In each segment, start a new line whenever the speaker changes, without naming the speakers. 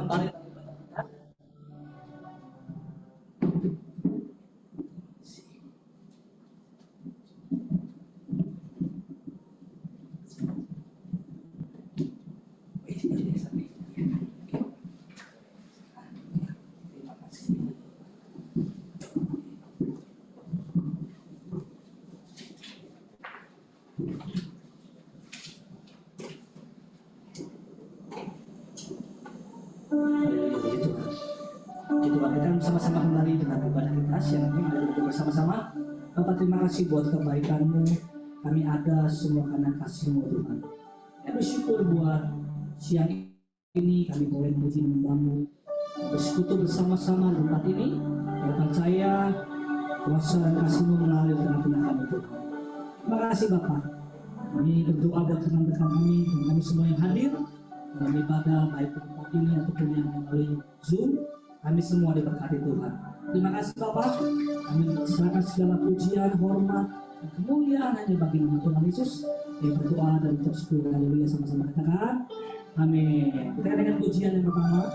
kembali ke ibadah kita. Sama-sama kembali dengan ibadah kita siang ini. Mari kita bersama-sama. Bapak, terima kasih buat kebaikan-Mu. Kami ada semua karena kasih-Mu Tuhan. Kami bersyukur buat siang ini kami boleh memuji menyembah-Mu, bersekutu bersama-sama di tempat ini. Kami percaya kuasa dan kasih-Mu mengalir dalam benak kami Tuhan. Terima kasih Bapak. Kami berdoa buat rekan-rekan kami dan kami semua yang hadir dalam ibadah baik di tempat ini ataupun yang melalui Zoom. Kami semua diberkati Tuhan. Terima kasih Bapak. Kami serahkan segala pujian, hormat, dan kemuliaan hanya bagi nama Tuhan Yesus. Kami berdoa dan ucap syukur. Haleluya, sama-sama katakan. Amin. Kita dengan pujian yang pertama.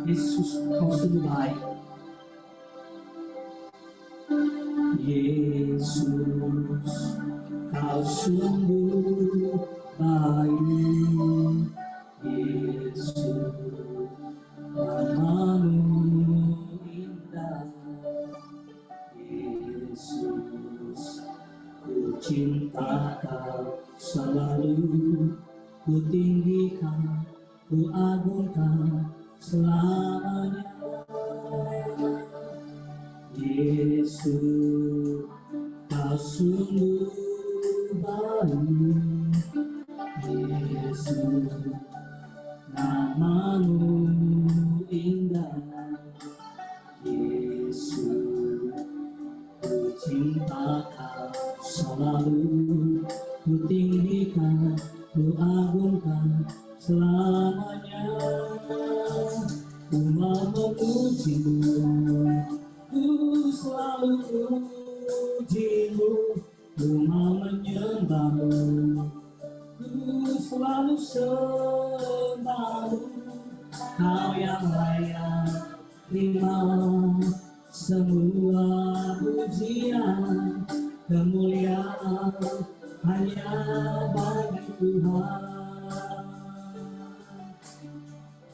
Yesus, Kau sungguh baik. Yesus, Kau sungguh baik. Yesus, Nama-Mu indah. Yesus, ku cinta Kau selalu, ku tinggikan, ku agungkan selamanya. Yesus, Kau sungguh baik. Yesus, Nama-Mu indah. Yesus, ku cinta Kau selalu, ku tinggikan, ku agungkan selamanya. Ku mau memuji-Mu, ku selalu puji-Mu, ku mau menyembah-Mu, ku selalu sembah-Mu. Kau yang layak terima semua pujian, kemuliaan hanya bagi Tuhan.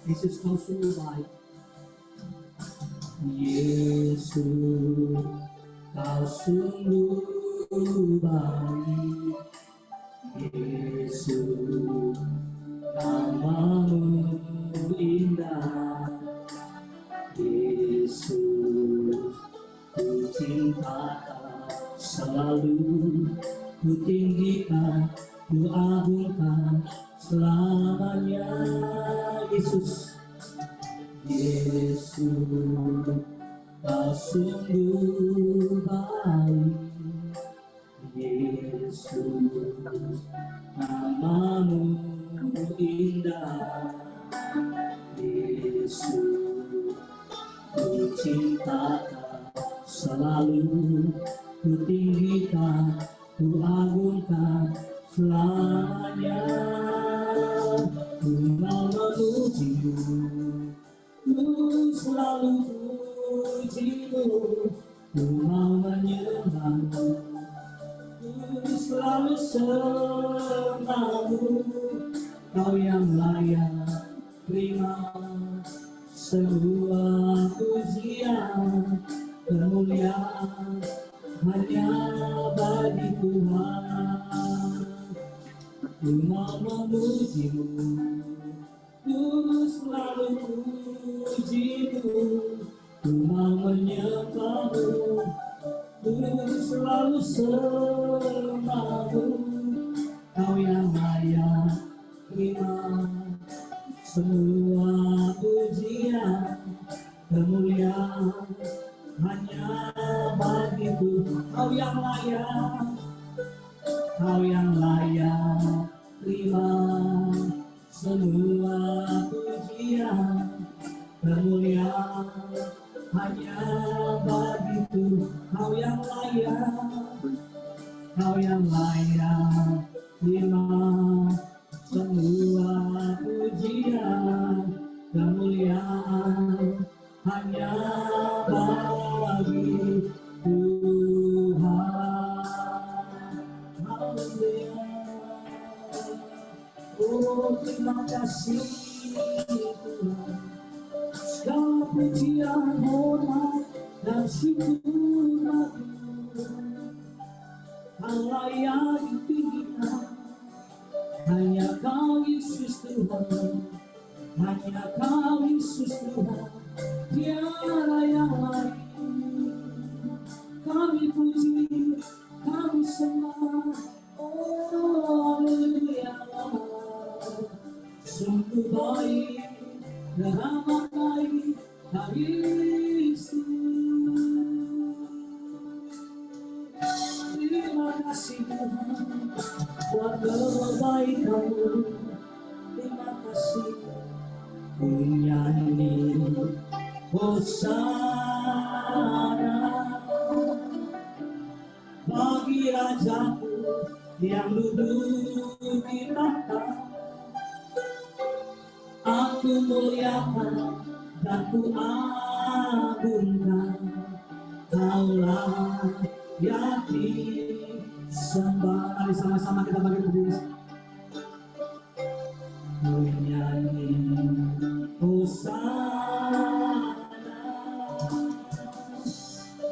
Yesus, Kau sungguh baik. Yesus, Kau sungguh baik. Yesus, Nama-Mu indah. Yesus, ku cinta Kau selalu, ku tinggikan, ku agungkan selamanya. Yesus, Yesus, Kau sungguh baik. Yesus, Nama-Mu indah. Yesus, ku cinta Kau selalu, ku tinggikan, ku agungkan selamanya. Ku mau memuji-Mu, ku selalu puji-Mu, ku mau menyembah-Mu, ku selalu sembah-Mu. Kau yang layak terima semua pujian, kemuliaan hanya bagi Tuhan. Ku mau memuji-Mu, ku selalu puji-Mu, ku mau menyembah-Mu, ku selalu sembah-Mu. Kau yang layak terima semua pujian, kemuliaan hanya bagi Tuhan. Kau yang layak, Kau yang layak terima semua pujian, kemuliaan hanya bagi Tuhan. Kau yang layak, Kau yang layak terima semua pujian, kemuliaan kasih Tuhan, segala pujian, hormat, dan syukur bagi Kau layak ditinggikan, hanya Kau Yesus Tuhan, hanya Kau Yesus Tuhan, tiada yang lain. Kami puji, kami sembah, oh haleluya. Sungguh baik dan amat baik Kau Yesus. Terima kasih Tuhan buat kebaikan-Mu. Terima kasih. Ku nyanyi Hosana bagi Rajaku yang duduk di tahta. Aku muliakan dan ku agungkan, Kaulah yang disembah. Mari sama-sama kita bagi berdiri. Ku nyanyi Hosana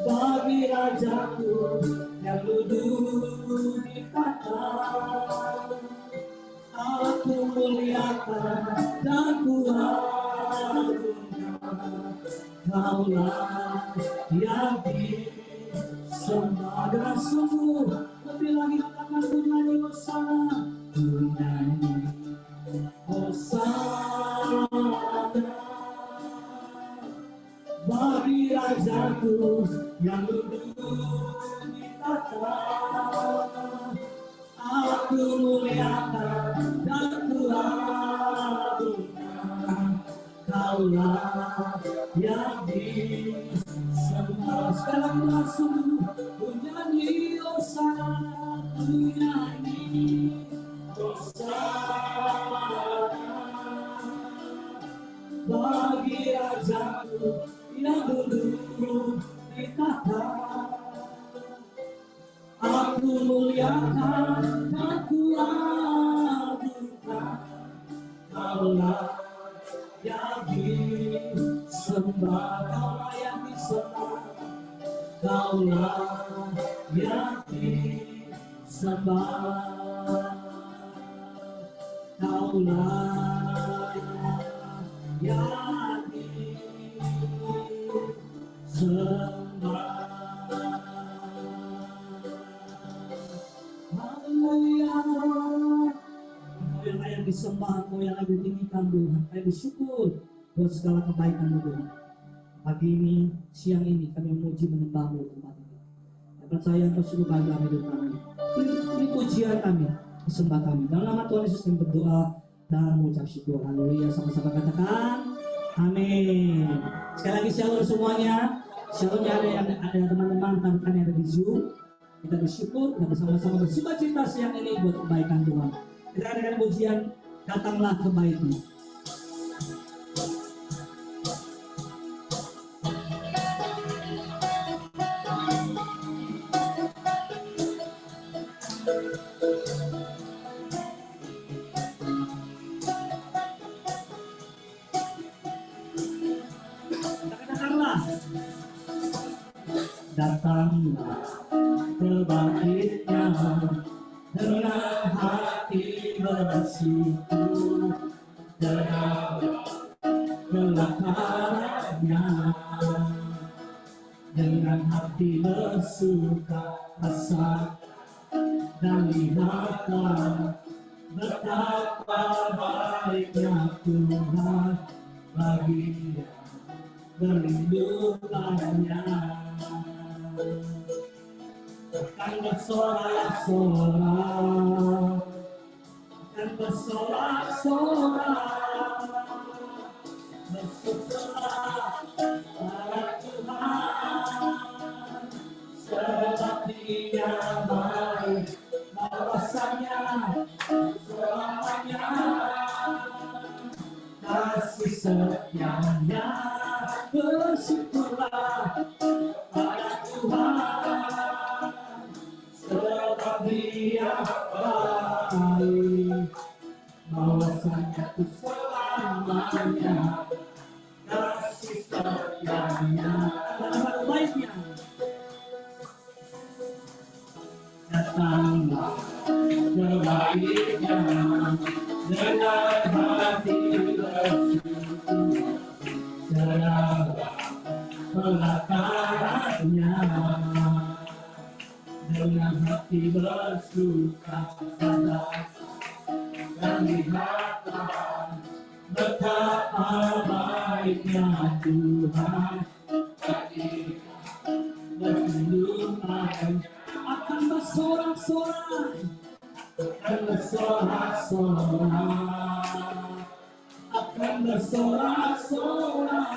bagi Rajaku yang duduk di tahta. Aku muliakan dan ku agungkan, Kaulah yang disembah. Dengan sungguh lebih lagi katakan ku nyanyi Hosana, ku nyanyi Hosana bagi Rajaku yang duduk di tahta. Aku muliakan dan ku agungkan, Kaulah yang disembah. Sekarang dengan sungguh ku nyanyi Hosana, ku nyanyi Hosana bagi Rajaku yang duduk di tahta. Aku muliakan dan ku agungkan, Kaulah yang disembah. Kaulah yang disembah, Kaulah yang disembah, Kaulah yang disembah. Haleluya. Kau yang layak disembah, Kau yang layak ditinggikan Tuhan. Kami bersyukur buat segala kebaikan-Mu Tuhan. Pagi ini, siang ini kami memuji menyembah-Mu tempat ini. Dan percaya Engkau sungguh baik dalam hidup kami. Ini pujian kami, sembah kami. Dalam nama Tuhan Yesus kami berdoa dan mengucap syukur. Haleluya. Sama-sama katakan amin. Sekali lagi shalom semuanya. Shalom ya, ada teman-teman rekan-rekan yang ada di Zoom. Kita bersyukur dan bersama-sama bersukacita siang ini buat kebaikan Tuhan. Kita adakan pujian Datanglah Kebaikan. Datanglah kebaikan dengan hati bersyukur, dengan kelaparannya, dengan hati bersuka rasa, dan lihatlah betapa baiknya Tuhan bagi yang berlindungannya. Akan bersorak-sorak, akan bersorak-sorak, bersyukurlah pada Tuhan, sebab Dia baik, balasannya selamanya, kasih setianya. Bersyukurlah pada Tuhan, sebab Dia baik, balasannya kasih setianya, kabar baiknya. Datanglah sebaiknya dengan hati bersyukur, serahlah pelakannya dengan hati bersuka cita, dan lihatlah betapa baiknya Tuhan. Bersenyuman akan bersorak-sorak, akan bersorak-sorak, akan bersorak-sorak.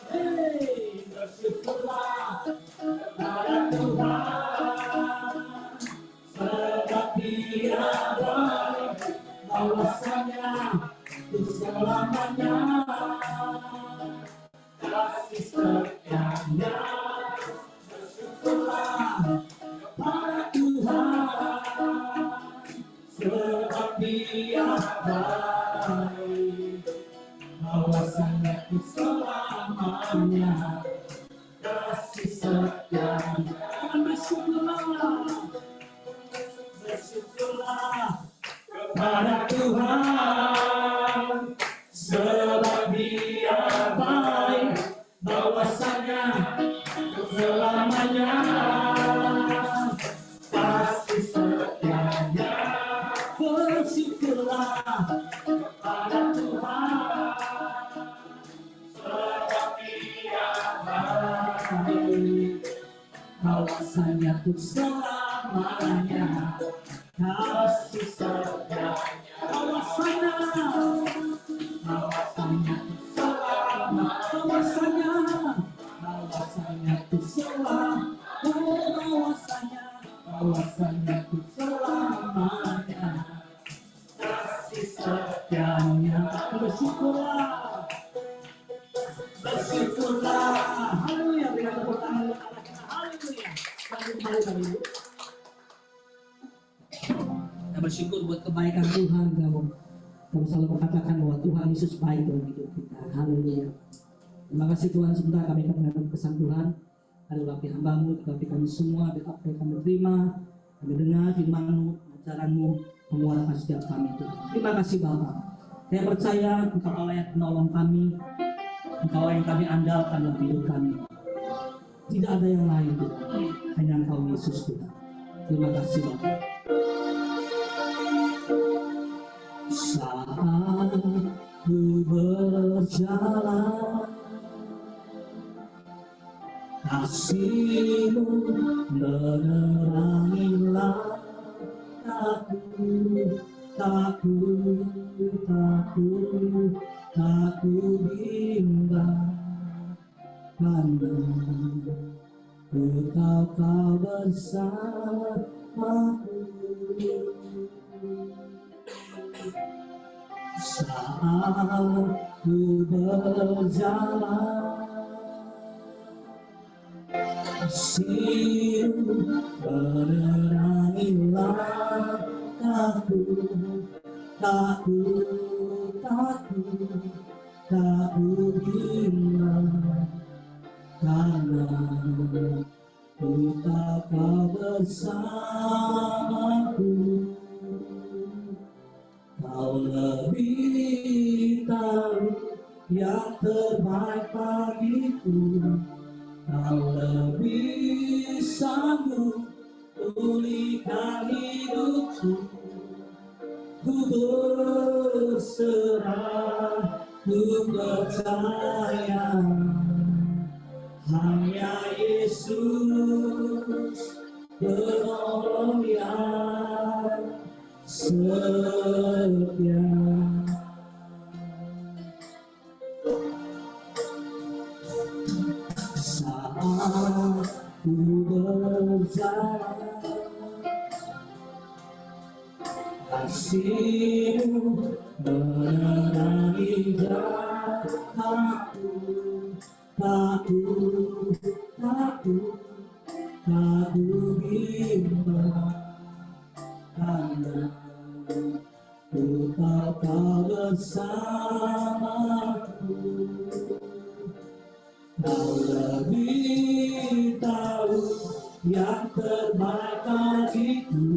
Hei, bersyukurlah kepada Tuhan, sebab Dia baik, bahwasanya untuk selamanya kasih setianya. Bersyukurlah kepada Tuhan, sebab Dia baik, bahwasanya untuk selamanya kasih setianya. Bersyukurlah kepada Tuhan, sebab Dia baik, bahwasanya untuk selamanya kasih setianya. Bersyukurlah kepada Tuhan, sebab Dia baik, bahwasanya untuk selamanya kasih setianya. Bahwasanya selama, bahwasanya itu selamanya kasih setianya. Bersyukurlah, bersyukurlah. Haleluya, berikan tepuk tangan buat Allah kita. Haleluya. Kita bersyukur buat kebaikan Tuhan. Kamu selalu mengatakan bahwa Tuhan Yesus baik dalam hidup kita. Haleluya. Terima kasih Tuhan, sebentar kami akan mendengar kesan Tuhan. Adalah hamba-Mu, tetapi kami semua apa yang kami terima, kami dengar firman-Mu, ajaran-Mu, menguatkan setiap kami Tuhan. Terima kasih Bapa. Saya percaya Engkau Allah yang penolong kami, Engkau yang kami andalkan dalam hidup kami. Tidak ada yang lain Tuhan, hanya Engkau Yesus Tuhan. Terima kasih Bapa. Saat ku berjalan, kasih-Mu menerangilah aku bimbang, karena Kau bersamaku. Saat ku berjalan, kasih-Mu menerangilah aku bimbang, karena Kau bersamaku. Kau lebih tahu yang terbaik bagiku, Kau lebih sanggup pulihkan hidupku. Ku berserah, ku percaya, hanya Yesus penolong yang setia. Saat ku berjalan, kasih-Mu menerangi jalanku. Aku bimbang, karena Kau bersama Kau lebih tahu yang terbaik bagiku.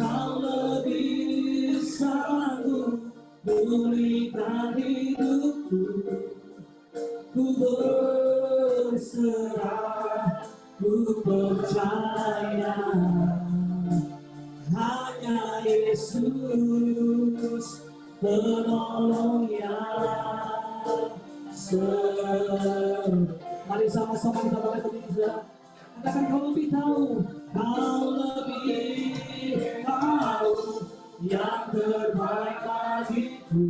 Kau lebih sanggup pulihkan hidupku. Ku berserah, ku percaya hanya Yesus penolong yang Mari sama-sama kita bangkit berdiri, saudara. Katakan kau lebih tahu, kau lebih tahu yang terbaik bagiku.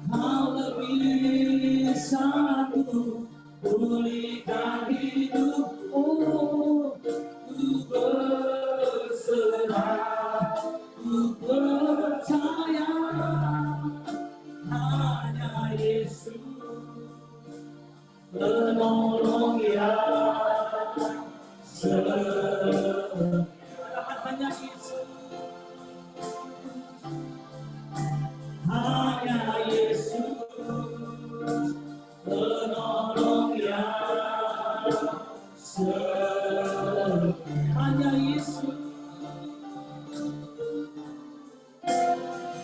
Kau lebih sanggup pulihkan hidup. Oh, ku berserah, ku percaya hanya Yesus penolong yang hanya Yesus, hanya Yesus penolong yang hanya Yesus,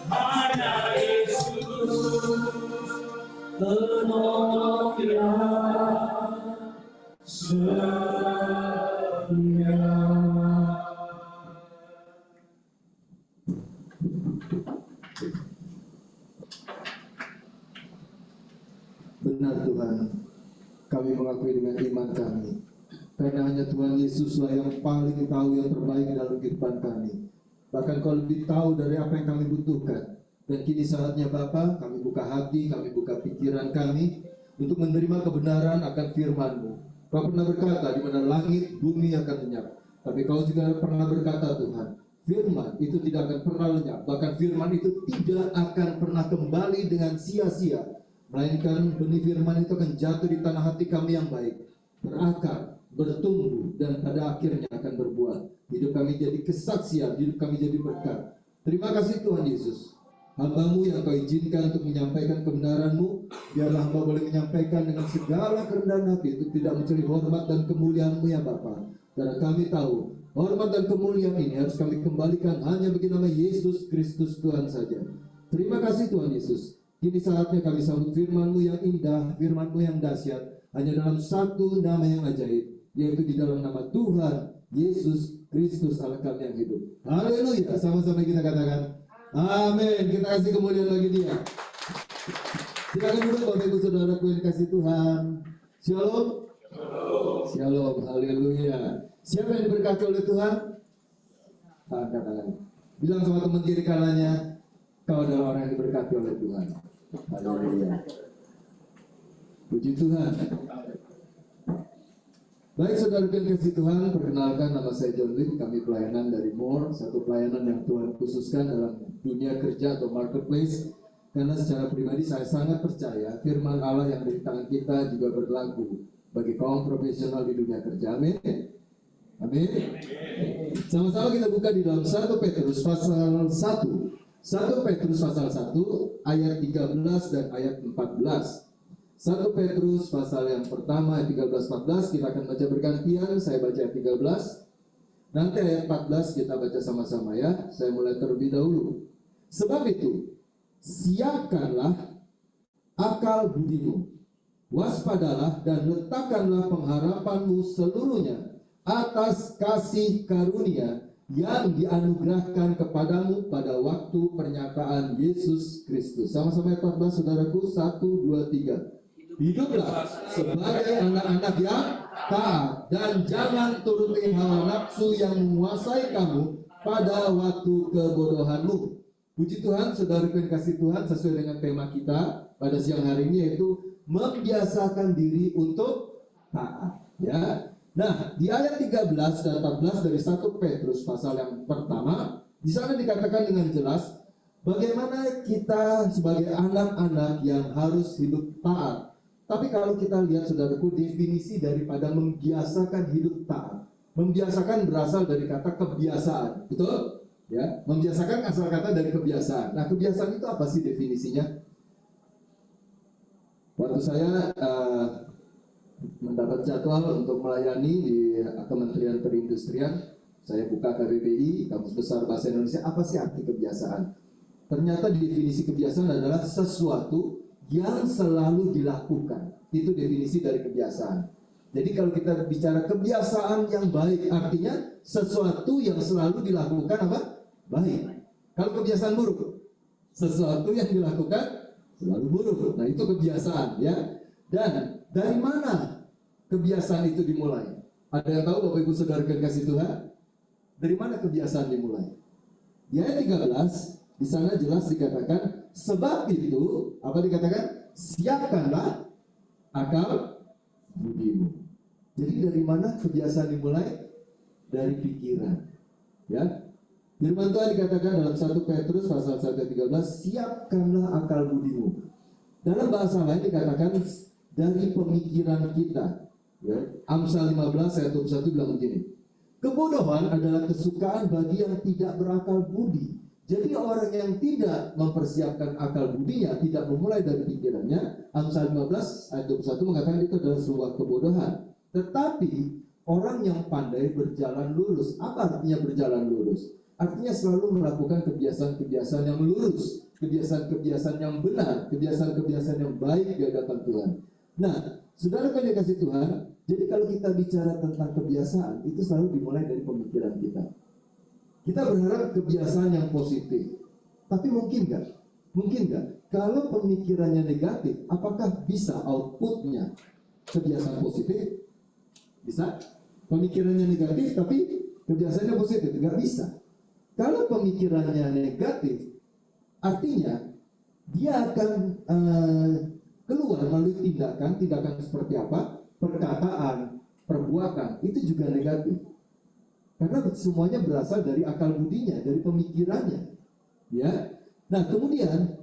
hanya Yesus penolong yang setia.
Benar Tuhan, kami mengakui dengan iman kami, karena hanya Tuhan Yesuslah yang paling tahu yang terbaik dalam kehidupan kami. Bahkan Kau lebih tahu dari apa yang kami butuhkan. Dan kini saatnya Bapa, kami buka hati, kami buka pikiran kami untuk menerima kebenaran akan firman-Mu. Kau pernah berkata, di mana langit, bumi akan lenyap. Tapi Kau juga pernah berkata Tuhan, firman itu tidak akan pernah lenyap. Bahkan firman itu tidak akan pernah kembali dengan sia-sia. Melainkan benih firman itu akan jatuh di tanah hati kami yang baik, berakar, bertumbuh, dan pada akhirnya akan berbuah. Hidup kami jadi kesaksian, hidup kami jadi berkat. Terima kasih Tuhan Yesus. Hamba-Mu yang Kau izinkan untuk menyampaikan kebenaran-Mu, biarlah Hamba boleh menyampaikan dengan segala kerendahan hati untuk tidak mencuri hormat dan kemuliaan-Mu ya Bapa. Karena kami tahu hormat dan kemuliaan ini harus kami kembalikan hanya bagi nama Yesus Kristus Tuhan saja. Terima kasih Tuhan Yesus. Kini saatnya kami sambut firman-Mu yang indah, firman-Mu yang dahsyat, hanya dalam satu nama yang ajaib, yaitu di dalam nama Tuhan Yesus Kristus Allah kami yang hidup. Haleluya, sama-sama kita katakan amin. Kita kasih kemuliaan bagi Dia. Silakan duduk Bapak Ibu Saudaraku yang dikasih Tuhan. Shalom. Shalom, haleluya. Siapa yang diberkati oleh Tuhan? Angkat tangan. Bilang sama teman kiri kanannya, kau adalah orang yang diberkati oleh Tuhan. Haleluya. Puji Tuhan. Baik saudara yang kasih Tuhan, perkenalkan nama saya John Lim. Kami pelayanan dari More, satu pelayanan yang Tuhan khususkan dalam dunia kerja atau marketplace. Karena secara pribadi saya sangat percaya firman Allah yang dari tangan kita juga berlaku bagi kaum profesional di dunia kerja. Amin. Amin. Sama-sama kita buka di dalam 1 Petrus pasal 1. 1 Petrus pasal 1 ayat 13 dan ayat 14. 1 Petrus pasal yang pertama ayat 13-14 kita akan baca bergantian. Saya baca ayat 13, nanti ayat 14 kita baca sama-sama ya. Saya mulai terlebih dahulu. Sebab itu siapkanlah akal budimu, waspadalah dan letakkanlah pengharapanmu seluruhnya atas kasih karunia yang dianugerahkan kepadamu pada waktu pernyataan Yesus Kristus. Sama-sama ayat 14 saudaraku. 1, 2, 3. Hiduplah sebagai anak-anak yang taat dan jangan turuti hawa nafsu yang menguasai kamu pada waktu kebodohanmu. Puji Tuhan, saudara yang kasih Tuhan, sesuai dengan tema kita pada siang hari ini, yaitu membiasakan diri untuk taat. Ya. Nah, di ayat 13 dan 14 dari 1 Petrus pasal yang pertama, di sana dikatakan dengan jelas bagaimana kita sebagai anak-anak yang harus hidup taat. Tapi kalau kita lihat saudaraku, definisi daripada membiasakan hidup taat. Membiasakan berasal dari kata kebiasaan, betul? Ya, membiasakan asal kata dari kebiasaan. Nah, kebiasaan itu apa sih definisinya? Waktu saya mendapat jadwal untuk melayani di Kementerian Perindustrian. Saya buka KBBI, Kamus Besar Bahasa Indonesia, apa sih arti kebiasaan? Ternyata definisi kebiasaan adalah sesuatu yang selalu dilakukan. Itu definisi dari kebiasaan. Jadi kalau kita bicara kebiasaan yang baik, artinya sesuatu yang selalu dilakukan apa? Baik. Kalau kebiasaan buruk, sesuatu yang dilakukan selalu buruk. Nah itu kebiasaan ya. Dan dari mana kebiasaan itu dimulai? Ada yang tahu Bapak Ibu Saudara kasih Tuhan? Dari mana kebiasaan dimulai? Di ayat 13, di sana jelas dikatakan, sebab itu, apa dikatakan? Siapkanlah akal budimu. Jadi dari mana kebiasaan dimulai? Dari pikiran. Ya. Firman Tuhan dikatakan dalam 1 Petrus pasal 1 ayat 13, siapkanlah akal budimu. Dalam bahasa lain dikatakan dari pemikiran kita. Ya. Amsal 15 ayat 21 bilang begini. Kebodohan adalah kesukaan bagi yang tidak berakal budi. Jadi orang yang tidak mempersiapkan akal budinya, tidak memulai dari pikirannya, Amsal 15 ayat 21 mengatakan itu adalah sebuah kebodohan. Tetapi orang yang pandai berjalan lurus. Apa artinya berjalan lurus? Artinya selalu melakukan kebiasaan-kebiasaan yang lurus, kebiasaan-kebiasaan yang benar, kebiasaan-kebiasaan yang baik di hadapan Tuhan. Nah, saudara yang dikasih Tuhan, jadi kalau kita bicara tentang kebiasaan, itu selalu dimulai dari pemikiran kita. Kita berharap kebiasaan yang positif. Tapi mungkin nggak? Mungkin nggak? Kalau pemikirannya negatif, apakah bisa outputnya kebiasaan positif? Bisa? Pemikirannya negatif, tapi kebiasaannya positif? Nggak bisa. Kalau pemikirannya negatif, artinya dia akan keluar melalui tindakan seperti apa? Perkataan, perbuatan, itu juga negatif. Karena semuanya berasal dari akal budinya, dari pemikirannya. Ya. Nah, kemudian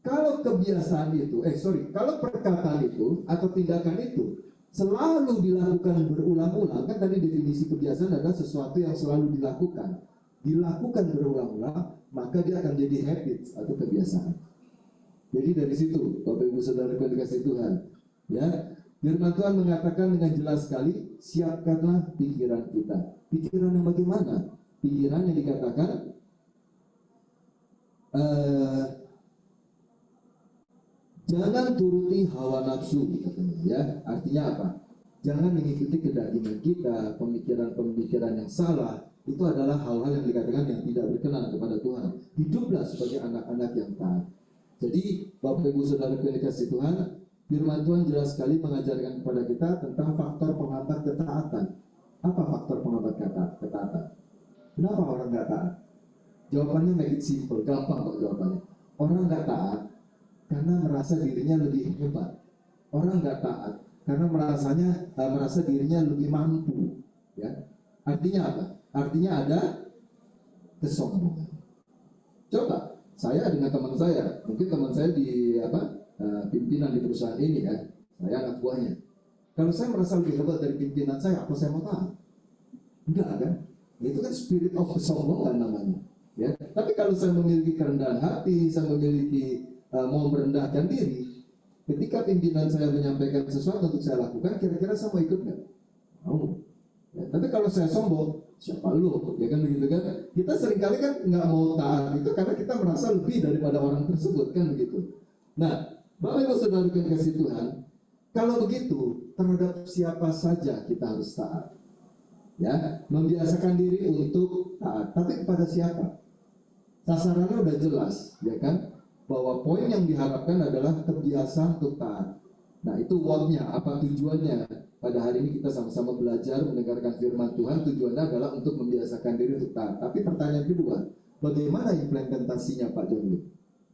kalau kebiasaan itu, kalau perkataan itu atau tindakan itu selalu dilakukan berulang-ulang, kan tadi definisi kebiasaan adalah sesuatu yang selalu dilakukan berulang-ulang, maka dia akan jadi habit atau kebiasaan. Jadi dari situ, Bapak Ibu Saudara yang dikasihi Tuhan, ya, Firman Tuhan mengatakan dengan jelas sekali, siapkanlah pikiran kita. Pikiran yang bagaimana? Pikiran yang dikatakan jangan turuti hawa nafsu, katanya, ya. Artinya apa? Jangan mengikuti kedagingan kita, pemikiran-pemikiran yang salah. Itu adalah hal-hal yang dikatakan yang tidak berkenan kepada Tuhan. Hiduplah sebagai anak-anak yang taat. Jadi, Bapak Ibu Saudara yang dikasihi Tuhan, Firman Tuhan jelas sekali mengajarkan kepada kita tentang faktor penghambat ketaatan. Apa faktor penghambat ketaatan? Kenapa orang nggak taat? Jawabannya make it simple, gampang kok jawabannya. Orang nggak taat karena merasa dirinya lebih hebat. Orang nggak taat karena merasa dirinya lebih mampu. Ya, artinya apa? Artinya ada kesombongan. Coba saya dengan teman saya, mungkin teman saya di pimpinan di perusahaan ini kan, saya anak buahnya. Kalau saya merasa lebih hebat dari pimpinan saya, apa saya mau taat? Enggak kan? Itu kan spirit of kesombongan namanya. Ya. Tapi kalau saya memiliki kerendahan hati, saya memiliki mau merendahkan diri, ketika pimpinan saya menyampaikan sesuatu untuk saya lakukan, kira-kira saya mau ikut nggak? Mau. Ya, tapi kalau saya sombong, siapa lu? Ya kan begitu kan? Kita seringkali kan nggak mau taat itu karena kita merasa lebih daripada orang tersebut kan begitu. Nah, Bapak Ibu Saudara yang kasih Tuhan, kalau begitu terhadap siapa saja kita harus taat. Ya, membiasakan diri untuk taat. Tapi kepada siapa? Sasarannya udah jelas, ya kan? Bahwa poin yang diharapkan adalah kebiasaan untuk taat. Nah, itu what-nya, apa tujuannya? Pada hari ini kita sama-sama belajar mendengarkan firman Tuhan, tujuannya adalah untuk membiasakan diri untuk taat. Tapi pertanyaan kedua, bagaimana implementasinya Pak Joni?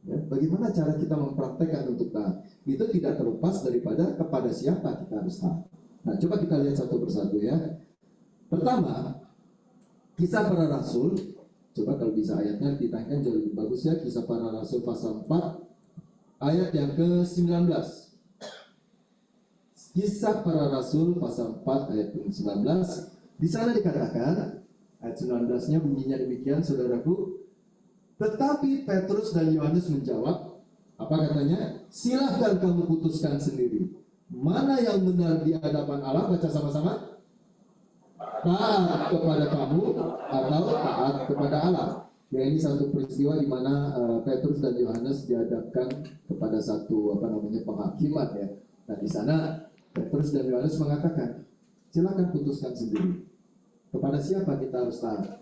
Ya, bagaimana cara kita mempraktekkan untuk taat? Itu tidak terlepas daripada kepada siapa kita harus taat. Nah, coba kita lihat satu persatu ya. Pertama, Kisah Para Rasul. Coba kalau bisa ayatnya ditayangkan jauh lebih bagus ya. Kisah Para Rasul pasal 4 ayat yang ke-19. Kisah Para Rasul pasal 4 ayat ke-19. Di sana dikatakan, ayat 19-nya bunyinya demikian, saudaraku. Tetapi Petrus dan Yohanes menjawab, apa katanya? Silahkan kamu putuskan sendiri. Mana yang benar di hadapan Allah? Baca sama-sama. Taat kepada kamu atau taat kepada Allah. Ya, ini satu peristiwa di mana Petrus dan Yohanes dihadapkan kepada satu penghakiman ya. Nah, di sana Petrus dan Yohanes mengatakan, silakan putuskan sendiri. Kepada siapa kita harus taat?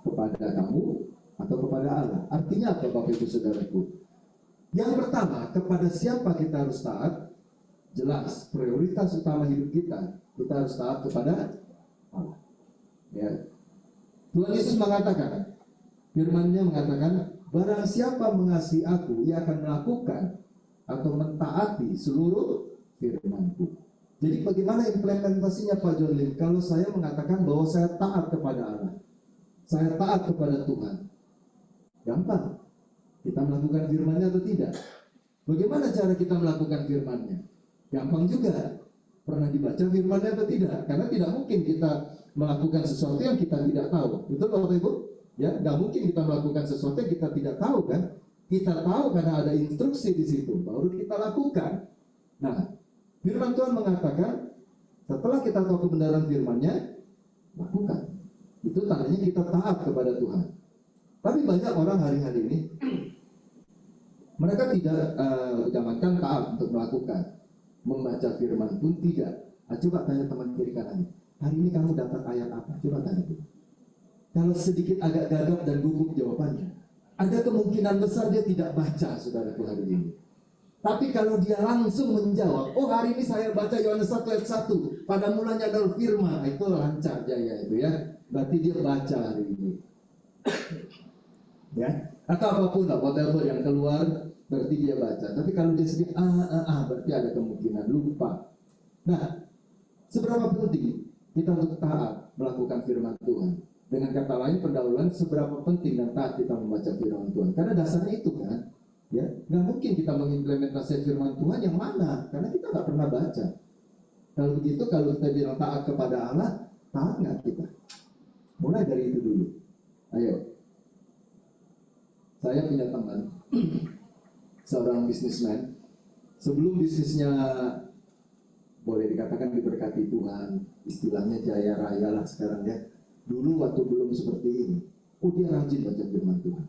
Kepada kamu atau kepada Allah? Artinya apa, Bapak Ibu Saudaraku? Yang pertama, kepada siapa kita harus taat? Jelas, prioritas utama hidup kita harus taat kepada Allah. Ya. Tuhan Yesus mengatakan, firman-Nya mengatakan, barang siapa mengasihi aku, ia akan melakukan atau mentaati seluruh firman-Ku. Jadi bagaimana implementasinya Pak John Lim? Kalau saya mengatakan bahwa saya taat kepada Allah, saya taat kepada Tuhan, gampang. Kita melakukan firman-Nya atau tidak? Bagaimana cara kita melakukan firman-Nya? Gampang juga. Pernah dibaca firman-Nya atau tidak? Karena tidak mungkin kita melakukan sesuatu yang kita tidak tahu. Betul Bapak Ibu? Ya, nggak mungkin kita melakukan sesuatu yang kita tidak tahu kan? Kita tahu karena ada instruksi di situ, baru kita lakukan. Nah, firman Tuhan mengatakan, setelah kita tahu kebenaran firman-Nya, lakukan. Itu tandanya kita taat kepada Tuhan. Tapi banyak orang hari-hari ini, mereka tidak jangankan taat untuk melakukan, membaca firman pun tidak. Nah, coba tanya teman kiri kanannya, hari ini kamu dapat ayat apa? Coba tanya dulu. Kalau sedikit agak gagap dan gugup jawabannya, ada kemungkinan besar dia tidak baca, saudaraku, hari ini. Tapi kalau dia langsung menjawab, oh hari ini saya baca Yohanes 1 ayat 1, pada mulanya adalah firman, itu lancar jaya itu ya. Berarti dia baca hari ini. Ya, atau apapun lah, whatever yang keluar, berarti dia baca. Tapi kalau dia sedikit berarti ada kemungkinan lupa. Nah, seberapa penting kita untuk taat melakukan firman Tuhan? Dengan kata lain, pendahuluan seberapa penting dan taat kita membaca firman Tuhan. Karena dasarnya itu kan, ya, nggak mungkin kita mengimplementasikan firman Tuhan yang mana, karena kita nggak pernah baca. Kalau begitu, kalau kita bilang taat kepada Allah, taat nggak kita? Mulai dari itu dulu. Ayo. Saya punya teman, seorang bisnismen. Sebelum bisnisnya boleh dikatakan diberkati Tuhan, istilahnya jaya raya lah sekarang ya. Dulu waktu belum seperti ini, dia rajin baca firman Tuhan.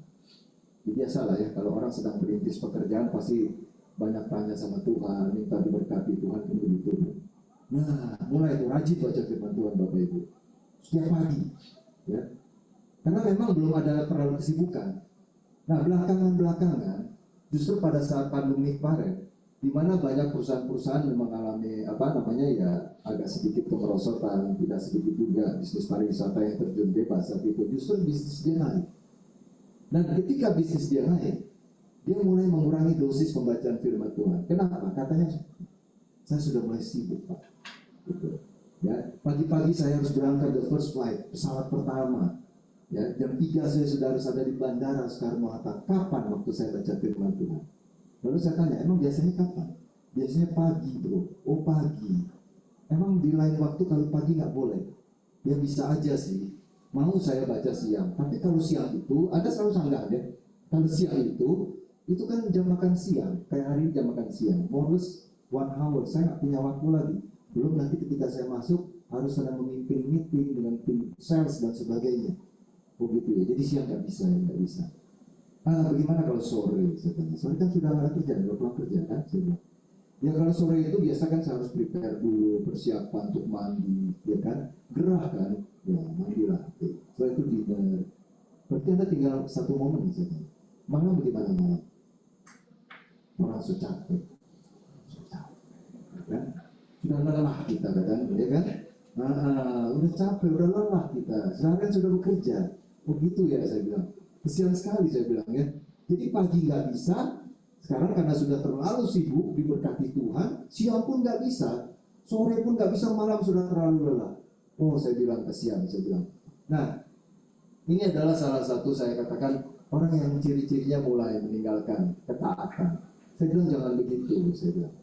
Biasalah ya, kalau orang sedang merintis pekerjaan pasti banyak tanya sama Tuhan, minta diberkati Tuhan, kan begitu. Nah, mulai itu rajin baca firman Tuhan Bapak Ibu, setiap pagi, ya. Karena memang belum ada terlalu kesibukan. Nah, belakangan, justru pada saat pandemi kemarin, di mana banyak perusahaan-perusahaan yang mengalami agak sedikit kemerosotan, tidak sedikit juga bisnis pariwisata yang terjun bebas saat itu, justru bisnis dia naik. Dan ketika bisnis dia naik, dia mulai mengurangi dosis pembacaan firman Tuhan. Kenapa? Katanya, saya sudah mulai sibuk, Pak. Gitu. Ya, pagi-pagi saya harus berangkat the first flight, pesawat pertama. Ya, jam 3 saya sudah harus ada di bandara Soekarno-Hatta. Kapan waktu saya baca firman Tuhan? Lalu saya tanya, emang biasanya kapan? Biasanya pagi, bro. Oh, pagi. Emang di lain waktu kalau pagi nggak boleh? Ya bisa aja sih. Mau saya baca siang. Tapi kalau siang itu, ada selalu sanggahnya. Kalau siang itu kan jam makan siang. Kayak hari ini jam makan siang. Bonus 1 hour. Saya nggak punya waktu lagi. Belum nanti ketika saya masuk, harus sedang memimpin meeting dengan tim sales dan sebagainya. Oh gitu ya. Jadi siang nggak bisa, ya nggak bisa. Bagaimana kalau sore? Sore kan sudah nggak kerja, nggak pulang kerja kan? Ya kalau sore itu biasa kan saya harus prepare dulu, persiapan untuk mandi, ya kan? Gerah kan? Ya mandilah. Setelah itu dinner. Berarti Anda tinggal satu momen misalnya. Malam bagaimana malam? Orang sudah capek, kan? Sudah lelah kita kadang, ya kan? Udah capek, udah lelah kita. Seharian sudah bekerja. Begitu ya saya bilang. Kesian sekali saya bilang ya. Jadi pagi nggak bisa, sekarang karena sudah terlalu sibuk diberkati Tuhan, siang pun nggak bisa, sore pun nggak bisa, malam sudah terlalu lelah. Oh saya bilang kesian, saya bilang. Nah ini adalah salah satu saya katakan orang yang ciri-cirinya mulai meninggalkan ketaatan. Saya bilang jangan begitu, saya bilang.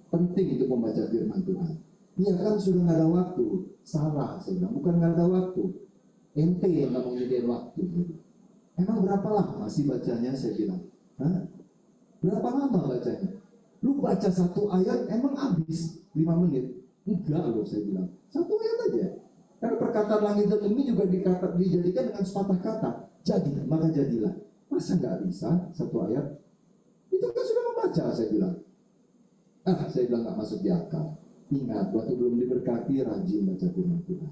Penting itu membaca firman Tuhan. Iya kan sudah nggak ada waktu, salah saya bilang. Bukan nggak ada waktu, ente yang nggak menyediakan waktu. Emang berapa lama sih bacanya? Saya bilang. Berapa lama bacanya? Lu baca satu ayat emang habis 5 menit? Enggak loh, saya bilang. Satu ayat aja. Karena perkataan langit dan bumi juga dijadikan dengan sepatah kata. Jadi, maka jadilah. Masa nggak bisa satu ayat? Itu kan sudah membaca, saya bilang. Saya bilang nggak masuk di akal. Ingat, waktu belum diberkati, rajin baca firman Tuhan.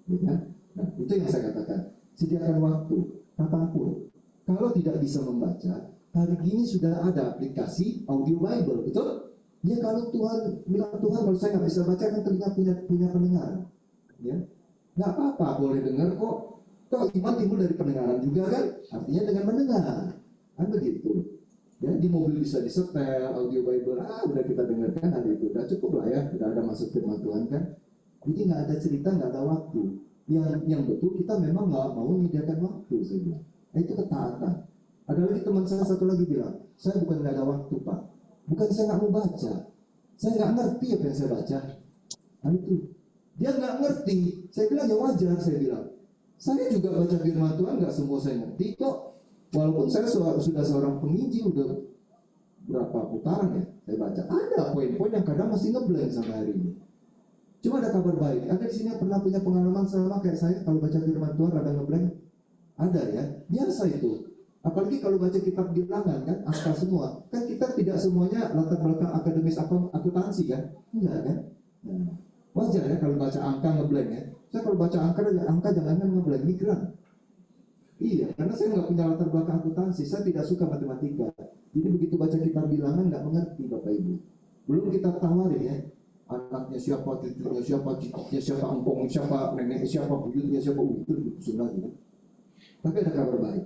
Ya kan? Nah, itu yang saya katakan. Sediakan waktu, kapanpun. Kalau tidak bisa membaca, hari ini sudah ada aplikasi audio Bible, betul? Ya kalau Tuhan bilang, Tuhan kalau saya nggak bisa baca kan telinga punya pendengar. Ya, nggak apa-apa, boleh dengar kok. Toh iman timbul dari pendengaran juga kan? Artinya dengan mendengar. Kan begitu. Ya, di mobil bisa disetel, audio Bible, udah kita dengarkan hari itu, udah cukup lah ya, udah ada masuk firman Tuhan kan. Jadi nggak ada cerita, nggak ada waktu. Yang betul kita memang nggak mau menyediakan waktu, saya bilang. Nah, itu ketaatan. Ada lagi teman saya satu lagi bilang, saya bukan nggak ada waktu Pak, bukan saya nggak mau baca, saya nggak ngerti apa yang saya baca. Nah itu, dia nggak ngerti. Saya bilang ya wajar, saya bilang. Saya juga baca firman Tuhan, nggak semua saya ngerti kok. Walaupun saya sudah seorang penginjil, udah berapa putaran ya saya baca. Ada poin-poin yang kadang masih ngeblank sampai hari ini. Cuma ada kabar baik. Ada di sini yang pernah punya pengalaman sama kayak saya kalau baca firman Tuhan ada ngeblank? Ada ya, biasa itu. Apalagi kalau baca kitab bilangan kan, angka semua. Kan kita tidak semuanya latar belakang akademis akuntansi kan? Enggak kan? Nah, wajar ya kalau baca angka ngeblank ya. Saya kalau baca angka jangan ngeblank, migran. Iya, karena saya nggak punya latar belakang akuntansi, saya tidak suka matematika. Jadi begitu baca kitab bilangan nggak mengerti Bapak Ibu. Belum kita tawarin ya, anaknya siapa, cucunya siapa, cicitnya siapa, engkongnya siapa, neneknya siapa, buyutnya siapa, itu disusun lagi. Tapi ada kabar baik.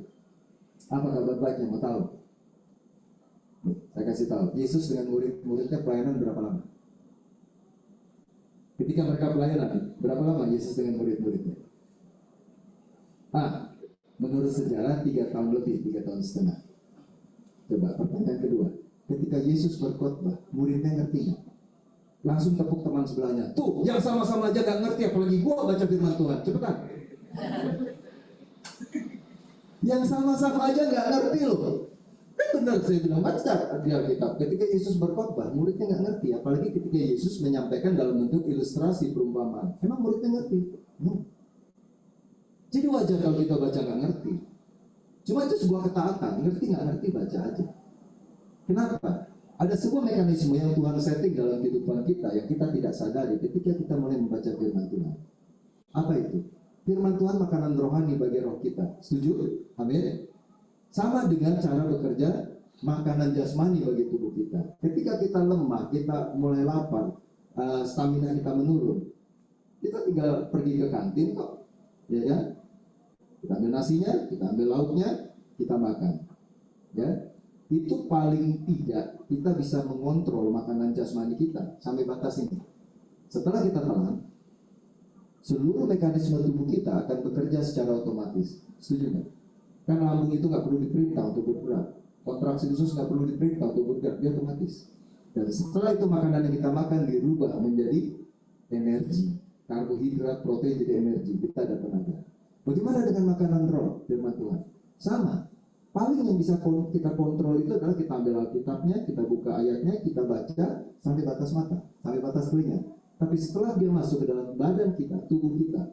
Apa kabar baiknya? Mau tahu? Nih, saya kasih tahu. Yesus dengan murid-muridnya pelayanan berapa lama? Ketika mereka pelayanan, berapa lama Yesus dengan murid-muridnya? Menurut sejarah 3 tahun lebih, 3 tahun setengah. Coba pertanyaan kedua. Ketika Yesus berkhotbah, muridnya ngerti nggak? Langsung tepuk teman sebelahnya. Tuh, yang sama-sama aja nggak ngerti, apalagi gua baca firman Tuhan. Cepetan. Yang sama-sama aja nggak ngerti loh. Benar saya bilang, baca di Alkitab. Ketika Yesus berkhotbah, muridnya nggak ngerti. Apalagi ketika Yesus menyampaikan dalam bentuk ilustrasi perumpamaan. Emang muridnya ngerti? Jadi wajar kalau kita baca nggak ngerti. Cuma itu sebuah ketaatan, ngerti nggak ngerti baca aja. Kenapa? Ada sebuah mekanisme yang Tuhan setting dalam kehidupan kita yang kita tidak sadari ketika kita mulai membaca firman Tuhan. Apa itu? Firman Tuhan makanan rohani bagi roh kita. Setuju? Amin. Sama dengan cara bekerja makanan jasmani bagi tubuh kita. Ketika kita lemah, kita mulai lapar, stamina kita menurun, kita tinggal pergi ke kantin kok, ya kan? Kita ambil nasinya, kita ambil lauknya, kita makan. Ya, itu paling tidak kita bisa mengontrol makanan jasmani kita sampai batas ini. Setelah kita telan, seluruh mekanisme tubuh kita akan bekerja secara otomatis. Setuju nggak? Kan lambung itu nggak perlu diperintah untuk bergerak, kontraksi usus nggak perlu diperintah untuk bergerak, dia otomatis. Dan setelah itu makanan yang kita makan dirubah menjadi energi, karbohidrat, protein jadi energi, kita ada tenaga. Bagaimana dengan makanan roh, firman Tuhan? Sama. Paling yang bisa kita kontrol itu adalah kita ambil Alkitabnya, kita buka ayatnya, kita baca sampai batas mata, sampai batas telinga. Tapi setelah dia masuk ke dalam badan kita, tubuh kita,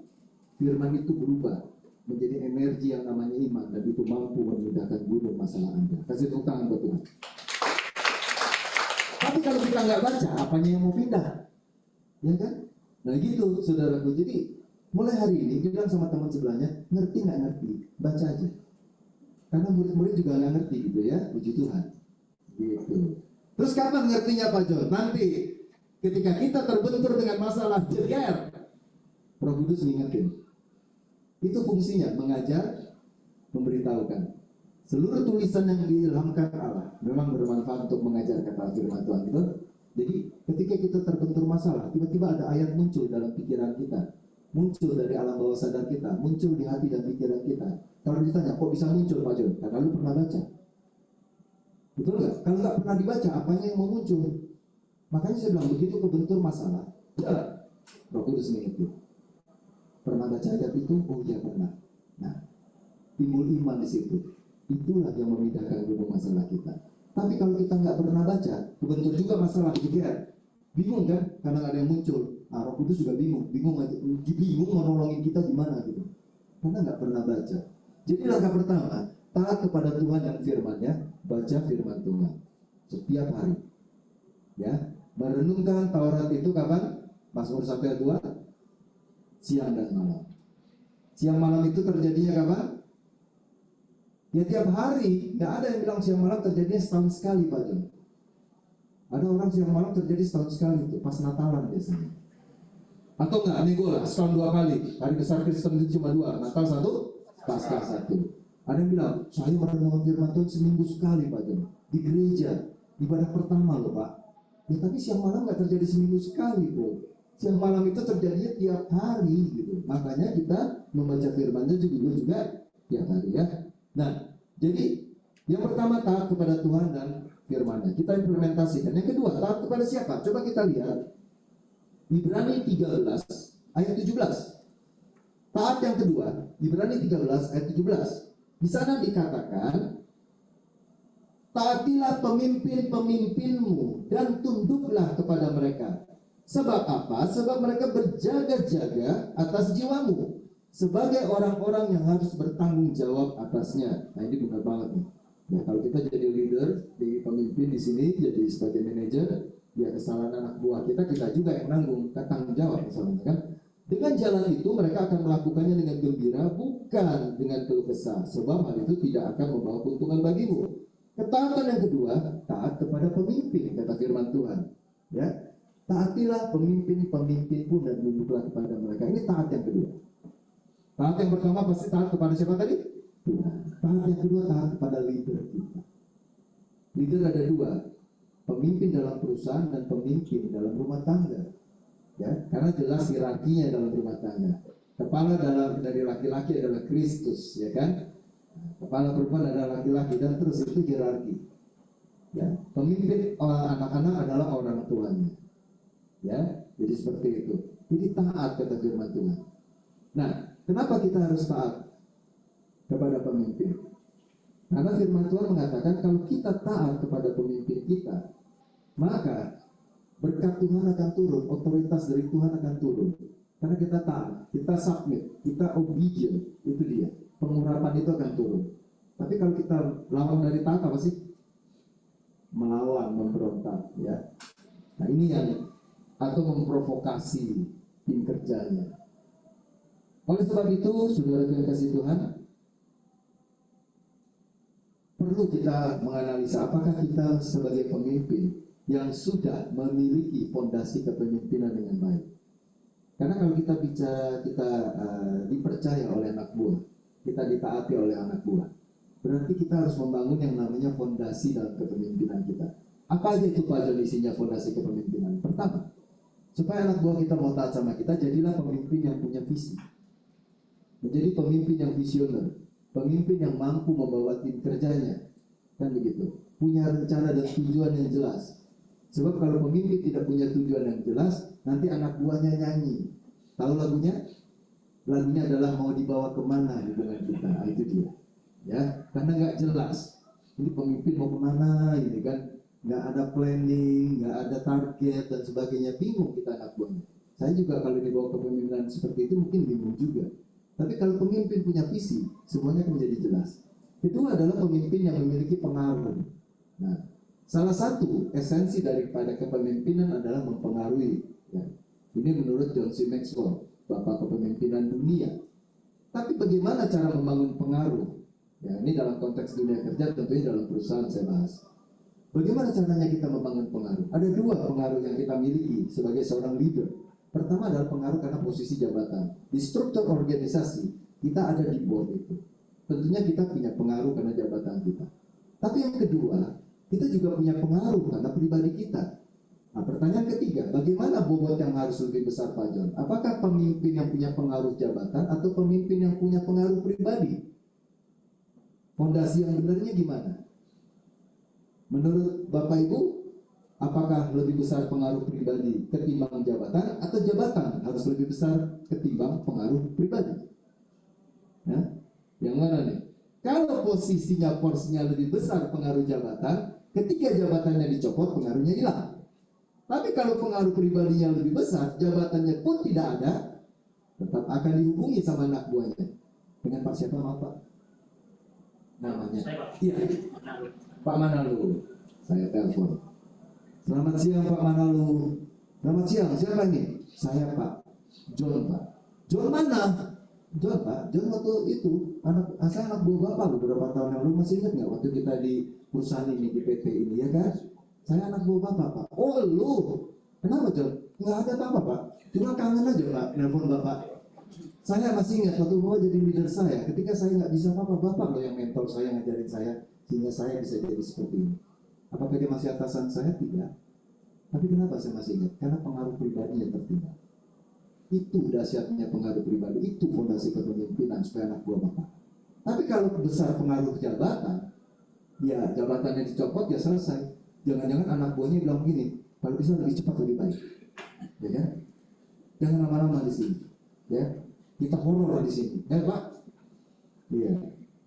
firman itu berubah menjadi energi yang namanya iman, dan itu mampu memindahkan gunung masalah Anda. Kasih tepuk tangan buat Tuhan. Tapi kalau kita nggak baca, apanya yang mau pindah? Ya kan? Nah gitu, saudaraku. Jadi mulai hari ini bilang sama teman sebelahnya, ngerti nggak ngerti, baca aja. Karena murid-murid juga nggak ngerti gitu ya, puji Tuhan. Gitu. Terus kapan ngertinya Pak John? Nanti ketika kita terbentur dengan masalah jeger, Roh Kudus mengingatkan. Itu fungsinya, mengajar, memberitahukan. Seluruh tulisan yang diilhamkan Allah memang bermanfaat untuk mengajar, kata firman Tuhan itu. Jadi ketika kita terbentur masalah, tiba-tiba ada ayat muncul dalam pikiran kita, muncul dari alam bawah sadar kita, muncul di hati dan pikiran kita. Kalau ditanya, kok bisa muncul Pak John? Karena lu pernah baca. Betul nggak? Kalau nggak pernah dibaca, apanya yang mau muncul? Makanya saya bilang, begitu kebentur masalah, ya, Roh Kudus mengingatkan. Pernah baca ayat itu? Oh iya pernah. Nah, timbul iman di situ. Itulah yang memindahkan gunung masalah kita. Tapi kalau kita nggak pernah baca, kebentur juga masalah GGR. Bingung kan? Karena nggak ada yang muncul. Roh Kudus juga bingung mau nolongin kita gimana gitu. Karena nggak pernah baca. Jadi langkah pertama, taat kepada Tuhan dan firman-Nya, baca firman Tuhan setiap hari. Ya, merenungkan Taurat itu kapan? Mazmur 1:2, siang dan malam. Siang malam itu terjadinya kapan? Ya tiap hari. Nggak ada yang bilang siang malam terjadinya setahun sekali, Pak John. Ada orang siang malam terjadi setahun sekali itu, pas Natalan biasanya. Atau enggak, nego lah, setahun 2 kali. Hari besar Kristen itu cuma 2, Natal 1, Paskah 1. Ada yang bilang, saya merenungkan firman Tuhan seminggu sekali, Pak John. Di gereja, ibadah pertama loh, Pak. Ya tapi siang malam nggak terjadi seminggu sekali, Bro. Siang malam itu terjadinya tiap hari gitu. Makanya kita membaca firman-Nya juga tiap hari ya. Nah, jadi yang pertama taat kepada Tuhan dan firman-Nya. Kita implementasikan. Yang kedua, taat kepada siapa? Coba kita lihat Ibrani 13 ayat 17. Taat yang kedua, Ibrani 13 ayat 17. Di sana dikatakan, taatilah pemimpin-pemimpinmu dan tunduklah kepada mereka. Sebab apa? Sebab mereka berjaga-jaga atas jiwamu sebagai orang-orang yang harus bertanggung jawab atasnya. Nah, ini benar banget nih. Ya, kalau kita jadi leader, jadi pemimpin di sini, jadi sebagai manajer, ya kesalahan anak buah kita juga yang nanggung, tanggung jawab misalnya kan. Dengan jalan itu mereka akan melakukannya dengan gembira, bukan dengan keluh kesah, sebab hal itu tidak akan membawa keuntungan bagimu. Ketaatan yang kedua, taat kepada pemimpin, kata firman Tuhan. Ya, taatilah pemimpin-pemimpinmu dan tunduklah kepada mereka. Ini taat yang kedua. Taat yang pertama pasti taat kepada siapa tadi? Tuhan. Taat yang kedua taat kepada leader kita. Leader ada 2, pemimpin dalam perusahaan dan pemimpin dalam rumah tangga. Ya, karena jelas hierarkinya dalam rumah tangga. Kepala dari laki-laki adalah Kristus, ya kan? Kepala perempuan adalah laki-laki dan terus itu hierarki. Ya, pemimpin anak-anak adalah orang tuanya. Ya, jadi seperti itu. Jadi taat kata firman Tuhan. Nah, kenapa kita harus taat kepada pemimpin? Karena firman Tuhan mengatakan kalau kita taat kepada pemimpin kita, maka berkat Tuhan akan turun, otoritas dari Tuhan akan turun. Karena kita taat, kita submit, kita obedient, itu dia. Pengurapan itu akan turun. Tapi kalau kita lawan dari taat apa sih? Melawan, memberontak, ya. Nah ini yang atau memprovokasi tim kerjanya. Oleh sebab itu, saudara yang kasih Tuhan, perlu kita menganalisa apakah kita sebagai pemimpin yang sudah memiliki fondasi kepemimpinan dengan baik. Karena kalau kita dipercaya oleh anak buah, kita ditaati oleh anak buah, berarti kita harus membangun yang namanya fondasi dalam kepemimpinan kita. Apa aja itu Pak John isinya fondasi kepemimpinan? Pertama, supaya anak buah kita mau taat sama kita, jadilah pemimpin yang punya visi. Menjadi pemimpin yang visioner, pemimpin yang mampu membawa tim kerjanya, kan begitu. Punya rencana dan tujuan yang jelas. Sebab kalau pemimpin tidak punya tujuan yang jelas, nanti anak buahnya nyanyi. Tahu lagunya? Lagunya adalah mau dibawa kemana hubungan kita. Nah, itu dia. Ya, karena nggak jelas. Ini pemimpin mau kemana, ini kan nggak ada planning, nggak ada target dan sebagainya. Bingung kita anak buahnya. Saya juga kalau dibawa kepemimpinan seperti itu mungkin bingung juga. Tapi kalau pemimpin punya visi, semuanya akan menjadi jelas. Kedua adalah pemimpin yang memiliki pengaruh. Nah, salah satu esensi daripada kepemimpinan adalah mempengaruhi. Ya. Ini menurut John C. Maxwell, Bapak Kepemimpinan Dunia. Tapi bagaimana cara membangun pengaruh? Ya, ini dalam konteks dunia kerja, tentunya dalam perusahaan saya bahas. Bagaimana caranya kita membangun pengaruh? Ada 2 pengaruh yang kita miliki sebagai seorang leader. Pertama adalah pengaruh karena posisi jabatan. Di struktur organisasi, kita ada di board itu. Tentunya kita punya pengaruh karena jabatan kita. Tapi yang kedua, kita juga punya pengaruh karena pribadi kita. Nah, pertanyaan ketiga, bagaimana bobot yang harus lebih besar Pak John? Apakah pemimpin yang punya pengaruh jabatan atau pemimpin yang punya pengaruh pribadi? Fondasi yang benarnya gimana? Menurut Bapak Ibu, apakah lebih besar pengaruh pribadi ketimbang jabatan, atau jabatan harus lebih besar ketimbang pengaruh pribadi? Ya? Yang mana nih? Kalau posisinya porsinya lebih besar pengaruh jabatan, Ketika jabatannya dicopot, pengaruhnya hilang. Tapi kalau pengaruh pribadinya lebih besar, jabatannya pun tidak ada, tetap akan dihubungi sama anak buahnya. Dengan Pak siapa, maaf Pak? Namanya? Iya, Pak Manalu. Saya telepon. Selamat siang Pak Manalu. Selamat siang, siapa ini? Saya Pak John Pak. John mana? John Pak, John waktu itu saya anak buah Bapak beberapa tahun yang lalu, masih ingat nggak waktu kita di perusahaan ini, di PT ini, ya kan? Saya anak buah Bapak Pak. Oh lu, kenapa John? Nggak ada apa-apa Pak, cuma kangen aja Pak nelfon Bapak. Saya masih ingat waktu Bapak jadi leader saya, ketika saya nggak bisa apa-apa, Bapak loh yang mentor saya, ngajarin saya, sehingga saya bisa jadi seperti ini. Apakah dia masih atasan saya? Tidak. Tapi kenapa saya masih ingat? Karena pengaruh pribadi yang tertinggal. Itu dahsyatnya pengaruh pribadi, itu fondasi kepemimpinan supaya anak buah Bapak. Tapi kalau besar pengaruh jabatan, ya jabatannya dicopot ya selesai. Jangan-jangan anak buahnya bilang begini, kalau bisa lebih cepat lebih baik, ya kan? Jangan lama-lama di sini, ya. Kita horor di sini, ya Pak. Iya.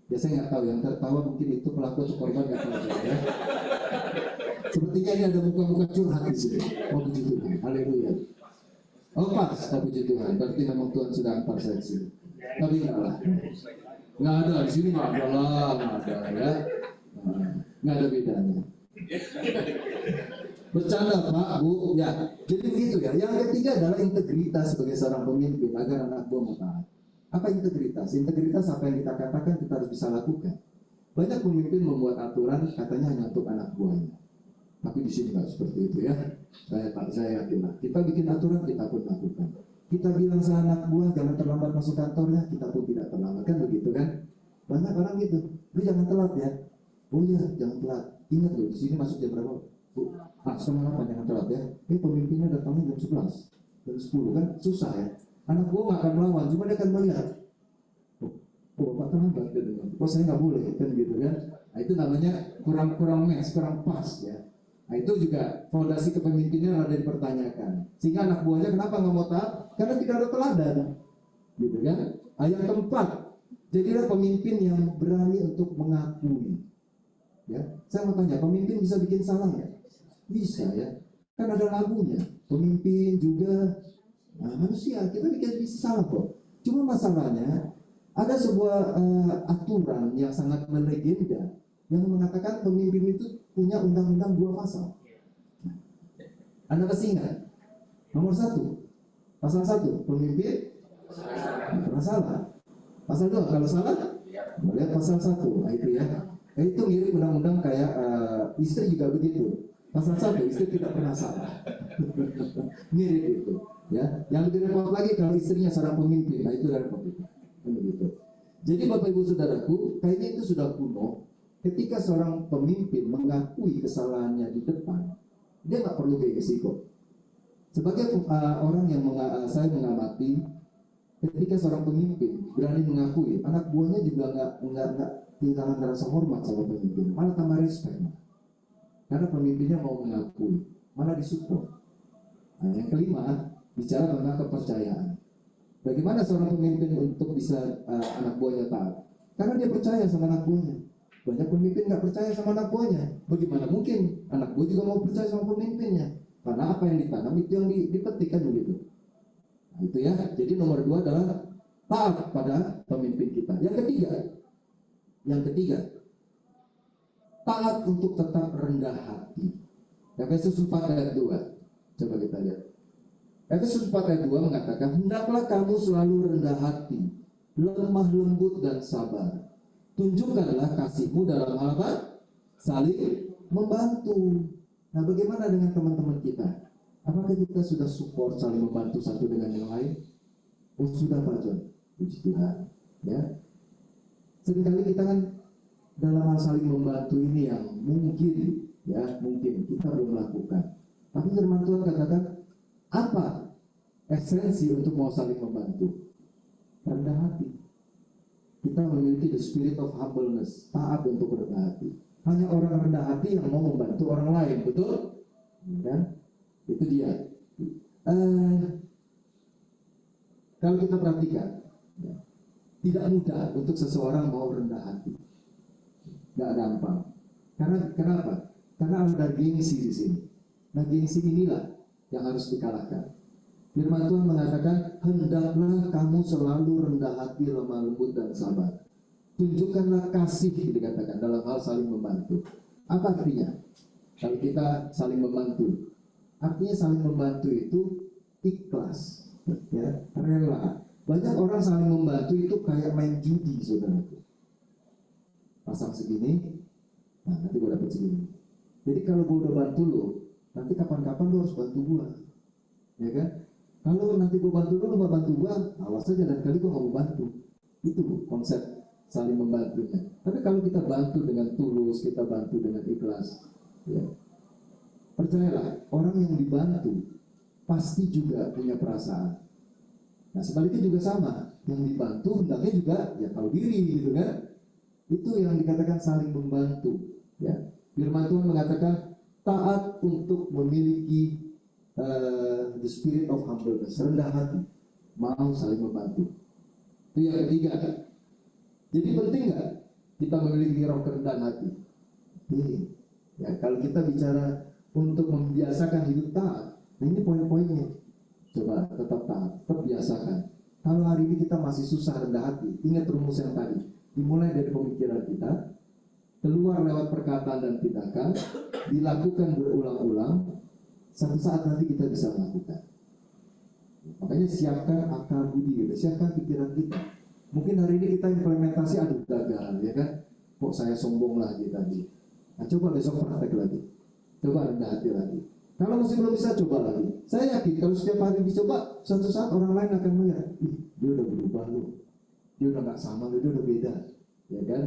Ya saya nggak tahu, yang tertawa mungkin itu pelaku atau korban, nggak tahu ya. Sepertinya ini ada muka-muka curhat di sini. Oh puji Tuhan, haleluya. Oh pas, oh puji Tuhan. Berarti memang Tuhan sudah antar saya di sini. Tapi enggak lah. Nggak ada di sini, nggak ada lah, nggak ada ya. Nggak ada bedanya. Bercanda Pak, Bu. Ya, jadi begitu ya. Yang ketiga adalah integritas sebagai seorang pemimpin agar anak buah mau taat. Apa integritas? Integritas apa yang kita katakan kita harus bisa lakukan. Banyak pemimpin membuat aturan katanya hanya untuk anak buahnya. Tapi di sini nggak seperti itu ya. Saya yakin lah. Kita bikin aturan, kita pun lakukan. Kita bilang sama anak buah jangan terlambat masuk kantornya, kita pun tidak terlambat, kan begitu kan? Banyak orang gitu. Lu jangan telat ya. Oh iya, jangan telat. Ingat loh, di sini masuk jam berapa? Bu, setengah 8 jangan telat ya. Pemimpinnya datangnya jam 11, jam 10 kan susah ya. Anak buah nggak akan melawan, cuma dia akan melihat. Oh Bapak terlambat gitu. Oh saya nggak boleh kan gitu kan. Nah, itu namanya kurang match, kurang pas ya. Nah itu juga fondasi kepemimpinan ada dipertanyakan. Sehingga anak buahnya kenapa nggak mau taat? Karena tidak ada teladan, gitu kan. Nah, yang keempat, jadilah pemimpin yang berani untuk mengakui. Ya, saya mau tanya, pemimpin bisa bikin salah nggak? Bisa ya. Kan ada lagunya. Pemimpin juga manusia, kita bisa salah kok. Cuma masalahnya ada sebuah aturan yang sangat melegenda yang mengatakan pemimpin itu punya undang-undang 2 pasal. Anda pasti ingat? Nomor 1, pasal 1, pemimpin pernah salah. Pasal 2, kalau salah, melihat pasal 1, nah, itu ya. Itu mirip undang-undang kayak istri juga begitu. Pasal 1, istri tidak pernah salah. Mirip itu. Ya, yang lebih repot lagi kalau istrinya seorang pemimpin, nah itu repot itu. Begitu. Jadi Bapak Ibu Saudaraku, kayaknya itu sudah kuno. Ketika seorang pemimpin mengakui kesalahannya di depan, dia nggak perlu kayak risiko. Sebagai orang yang saya mengamati, ketika seorang pemimpin berani mengakui, anak buahnya juga nggak kehilangan rasa hormat sama pemimpin, malah tambah respect. Karena pemimpinnya mau mengakui, malah disupport. Nah, yang kelima, bicara tentang kepercayaan. Bagaimana seorang pemimpin untuk bisa anak buahnya taat? Karena dia percaya sama anak buahnya. Banyak pemimpin nggak percaya sama anak buahnya. Bagaimana mungkin anak buah juga mau percaya sama pemimpinnya? Karena apa yang ditanam itu yang dipetikkan begitu. Nah, itu ya. Jadi nomor 2 adalah taat pada pemimpin kita. Yang ketiga, taat untuk tetap rendah hati. Efesus 4 ayat 2. Coba kita lihat. Efesus 4 ayat 2 mengatakan, hendaklah kamu selalu rendah hati, lemah lembut dan sabar. Tunjukkanlah kasihmu dalam hal apa? Saling membantu. Nah, bagaimana dengan teman-teman kita? Apakah kita sudah support saling membantu satu dengan yang lain? Oh sudah Pak John, puji Tuhan. Ya, seringkali kita kan dalam hal saling membantu ini yang mungkin kita belum lakukan. Tapi firman Tuhan katakan, apa esensi untuk mau saling membantu? Rendah hati. Kita memiliki the spirit of humbleness, taat untuk rendah hati. Hanya orang rendah hati yang mau membantu orang lain, betul? Kan? Itu dia. Kalau kita perhatikan, ya, tidak mudah untuk seseorang mau rendah hati. Gak gampang. Karena kenapa? Karena ada gengsi di sini. Nah, gengsi inilah yang harus dikalahkan. Firman Tuhan mengatakan, hendaklah kamu selalu rendah hati, lemah lembut dan sabar. Tunjukkanlah kasih, dikatakan dalam hal saling membantu. Apa artinya? Kalau kita saling membantu, artinya saling membantu itu ikhlas, ya, rela. Banyak orang saling membantu itu kayak main judi, saudara. Pasang segini, nah nanti gue dapat segini. Jadi kalau gue udah bantu lo, nanti kapan-kapan lo harus bantu gue, ya kan? Kalau nanti gue bantu lo gak bantu gue, awas aja, dan kali gue gak mau bantu. Itu konsep saling membantunya. Tapi kalau kita bantu dengan tulus, kita bantu dengan ikhlas, ya, percayalah, orang yang dibantu pasti juga punya perasaan. Nah, sebaliknya juga sama, yang dibantu hendaknya juga ya tahu diri, gitu kan? Itu yang dikatakan saling membantu, ya. Firman Tuhan mengatakan taat untuk memiliki the spirit of humbleness, rendah hati, mau saling membantu. Itu yang ketiga. Jadi penting nggak kita memiliki roh kerendahan hati? Ini, ya, kalau kita bicara untuk membiasakan hidup taat, nah ini poin-poinnya. Coba tetap taat, tetap biasakan. Kalau hari ini kita masih susah rendah hati, ingat rumus yang tadi. Dimulai dari pemikiran kita, keluar lewat perkataan dan tindakan, dilakukan berulang-ulang, satu saat nanti kita bisa melakukan. Makanya siapkan akal budi kita, siapkan pikiran kita. Mungkin hari ini kita implementasi, aduh gagal, ya kan? Kok saya sombong lagi tadi. Nah, coba besok praktek lagi, coba rendah hati lagi. Kalau masih belum bisa, coba lagi. Saya yakin kalau setiap hari dicoba, suatu saat orang lain akan melihat, ih, dia udah berubah loh, dia udah gak sama loh, dia udah beda, ya kan?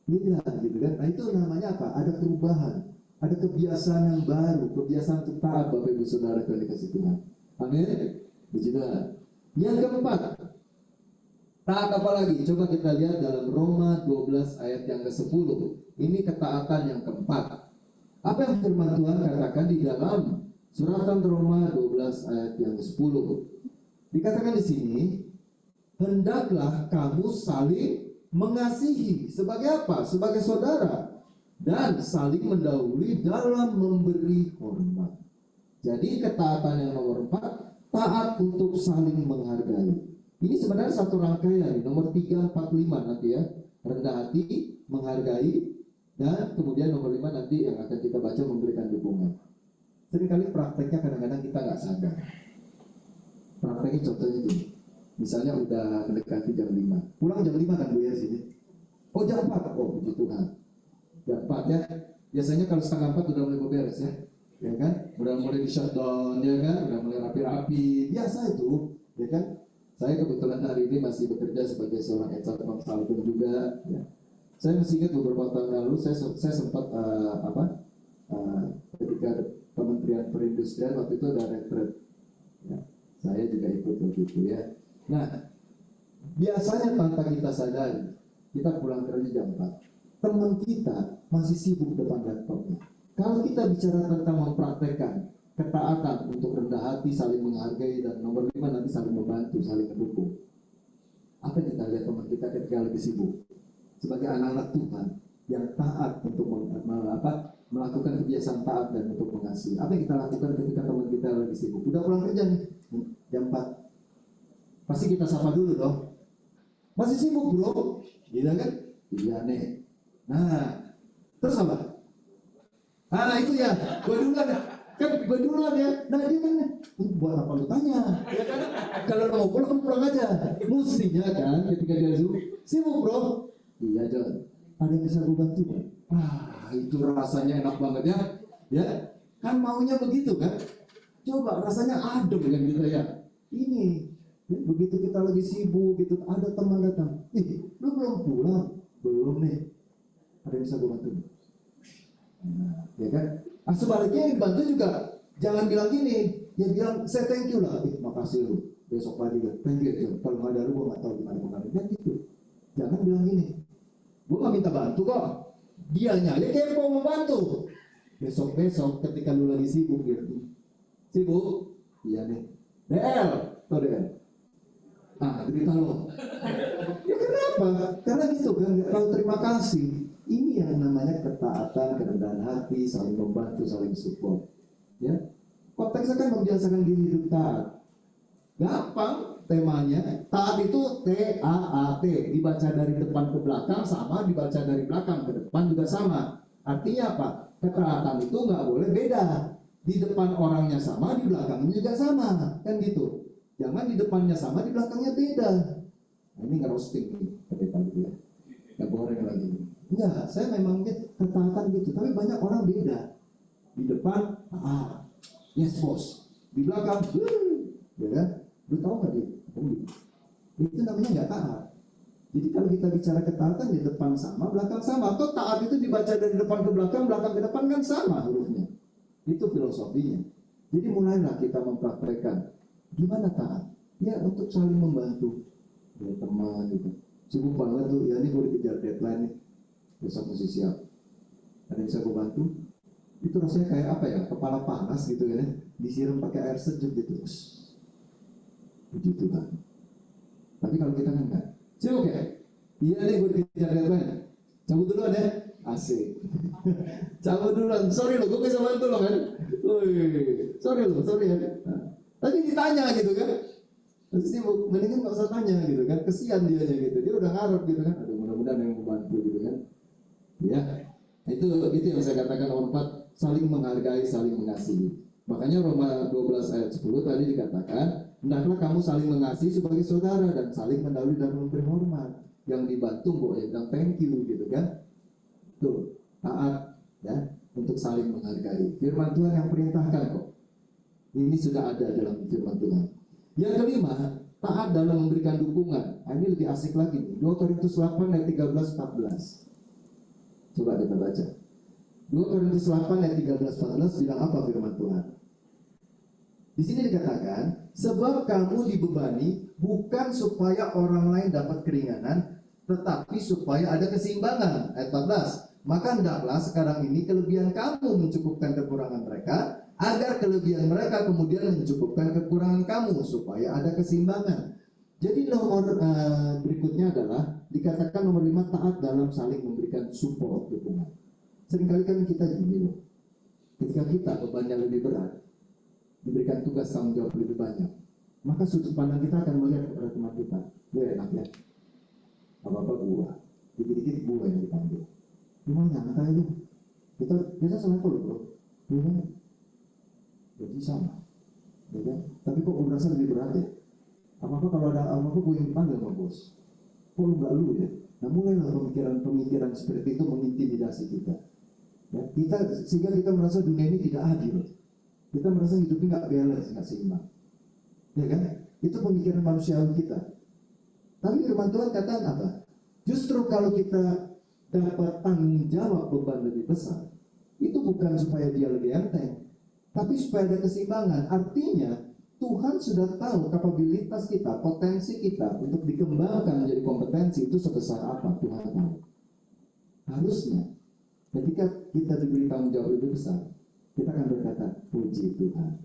Beda, gitu kan? Nah itu namanya apa? Ada perubahan, ada kebiasaan yang baru, kebiasaan untuk taat, Bapak Ibu Saudara yang dikasih Tuhan. Amin. Puji Tuhan. Yang keempat, taat apa lagi? Coba kita lihat dalam Roma 12 ayat yang ke-10. Ini ketaatan yang keempat. Apa yang firman Tuhan katakan di dalam suratan Roma 12 ayat yang ke-10? Dikatakan di sini, hendaklah kamu saling mengasihi. Sebagai apa? Sebagai saudara. Dan saling mendahului dalam memberi hormat. Jadi ketaatan yang nomor 4, taat untuk saling menghargai. Ini sebenarnya satu rangkaian, nomor 3, 4, 5 nanti ya. Rendah hati, menghargai, dan kemudian nomor 5 nanti yang akan kita baca memberikan dukungan. Seringkali prakteknya kadang-kadang kita nggak sadar. Prakteknya contohnya gini. Misalnya udah mendekati jam 5. Pulang jam 5 kan Bu ya sini. Oh jam 4, oh puji Tuhan. Jam 4 ya. Biasanya kalau setengah 4 udah mulai beres ya. Ya kan? Udah mulai di shutdown ya kan? Udah mulai rapi-rapi. Biasa itu, ya kan? Saya kebetulan hari ini masih bekerja sebagai seorang HR consultant juga ya. Saya masih ingat beberapa tahun lalu saya sempat ketika Kementerian Perindustrian waktu itu ada retret. Ya, saya juga ikut waktu itu ya. Nah, biasanya tanpa kita sadari, kita pulang kerja jam 4. Teman kita masih sibuk depan laptopnya. Kalau kita bicara tentang mempraktekkan ketaatan untuk rendah hati, saling menghargai, dan nomor 5 nanti saling membantu, saling mendukung. Apa yang kita lihat teman kita ketika lagi sibuk? Sebagai anak-anak Tuhan yang taat untuk melakukan kebiasaan taat dan untuk mengasihi. Apa yang kita lakukan ketika teman kita lagi sibuk? Udah pulang kerja nih, jam 4. Pasti kita sapa dulu dong. Masih sibuk bro? Gitu kan? Iya nih. Nah, terus apa? Ah itu ya, gue duluan ya. Kan gue duluan ya. Nah dia kan, buat apa lu tanya? Ya kan? Kalau mau pulang aja. Mestinya kan ketika dia sibuk bro. Iya John, ada yang bisa gue bantu kan? Itu rasanya enak banget ya. Ya, kan maunya begitu kan? Coba rasanya adem kan gitu ya. Ini, ya, begitu kita lagi sibuk gitu, ada teman datang. Lu belum pulang? Belum nih. Ada yang bisa gue bantu? Nah, ya kan? Sebaliknya yang bantu juga jangan bilang gini. Dia bilang, saya thank you lah. Makasih lu. Besok pagi ya. Thank you. Ya. Kalau nggak ada lu, gue nggak tahu gimana kemarin. Kan gitu. Jangan bilang gini. Gue nggak minta bantu kok. Dianya aja kepo mau bantu. Besok ketika lu lagi sibuk gitu. Sibuk? Iya nih. DL. Tau DL? Cerita lo. Ya kenapa? Karena gitu kan. Nggak tahu terima kasih. Ini yang namanya ketaatan, kerendahan hati, saling membantu, saling support. Ya, konteksnya kan membiasakan diri hidup taat. Gampang temanya. Taat itu T-A-A-T, dibaca dari depan ke belakang sama, dibaca dari belakang ke depan juga sama. Artinya apa? Ketaatan itu nggak boleh beda. Di depan orangnya sama, di belakangnya juga sama, kan gitu. Jangan di depannya sama, di belakangnya beda. Nah, ini ngerosting nih, pendeta gitu ya. Nggak goreng lagi. Enggak, saya memang ketaatan gitu. Tapi banyak orang beda. Di depan, yes bos. Di belakang, ya kan? Lu tahu nggak dia? Itu namanya nggak taat. Jadi kalau kita bicara ketaatan di depan sama, belakang sama. Atau taat itu dibaca dari depan ke belakang ke depan kan sama hurufnya. Itu filosofinya. Jadi mulailah kita mempraktekkan gimana taat. Ya untuk saling membantu. Ya teman gitu. Sibuk banget tuh, ya ini gue dikejar deadline nih. Besok mesti siap. Ada yang bisa gue bantu? Itu rasanya kayak apa ya? Kepala panas gitu ya. Disiram pakai air sejuk gitu. Puji Tuhan. Tapi kalau kita kan enggak. Sibuk ya? Iya nih gue dikejar deadline. Cabut duluan ya. Asik. Cabut duluan. Sorry lo, gue bisa bantu lo kan. Sorry ya. Nah, tapi ditanya gitu kan. Terus sibuk, mendingan gak usah tanya gitu kan. Kesian dia aja gitu. Dia udah ngarep gitu kan. Aduh mudah-mudahan yang membantu gitu kan. Ya. Itu yang saya katakan nomor 4, saling menghargai, saling mengasihi. Makanya Roma 12 ayat 10 tadi dikatakan, hendaklah kamu saling mengasihi sebagai saudara dan saling mendahului dan memberi hormat. Yang dibantu boleh bilang thank you gitu kan. Tuh, taat ya untuk saling menghargai. Firman Tuhan yang perintahkan kok. Ini sudah ada dalam firman Tuhan. Yang kelima, taat dalam memberikan dukungan. Nah, ini lebih asik lagi nih. 2 Korintus 8 ayat 13-14. Coba kita baca. 2 Korintus 8 ayat 13-14 bilang apa firman Tuhan? Di sini dikatakan, sebab kamu dibebani bukan supaya orang lain dapat keringanan, tetapi supaya ada keseimbangan. Ayat 14. Maka hendaklah sekarang ini kelebihan kamu mencukupkan kekurangan mereka, agar kelebihan mereka kemudian mencukupkan kekurangan kamu, supaya ada keseimbangan. Jadi nomor berikutnya adalah dikatakan nomor 5, taat dalam saling memberikan support, dukungan. Seringkali kan kita gini loh, ketika kita bebannya lebih berat, diberikan tugas tanggung jawab lebih banyak, maka sudut pandang kita akan melihat kepada teman kita, dia enak ya, apa-apa gua, dikit-dikit gua yang dipanggil. Gimana katanya itu? Kita selevel bro, ya kan? Jadi sama, ya kan? Tapi kok berasa lebih berat ya? Apa-apa kalau ada apa-apa gue yang dipanggil sama bos. Kok lu gak lu ya? Nah mulailah pemikiran seperti itu mengintimidasi kita. Ya, sehingga kita merasa dunia ini tidak adil. Kita merasa hidupnya nggak balance, nggak seimbang. Ya kan? Itu pemikiran manusiawi kita. Tapi firman Tuhan katakan apa? Justru kalau kita dapat tanggung jawab beban lebih besar, itu bukan supaya dia lebih enteng, tapi supaya ada keseimbangan. Artinya Tuhan sudah tahu kapabilitas kita, potensi kita untuk dikembangkan menjadi kompetensi itu sebesar apa. Tuhan tahu. Harusnya ketika kita diberi tanggung jawab lebih besar, kita akan berkata, puji Tuhan,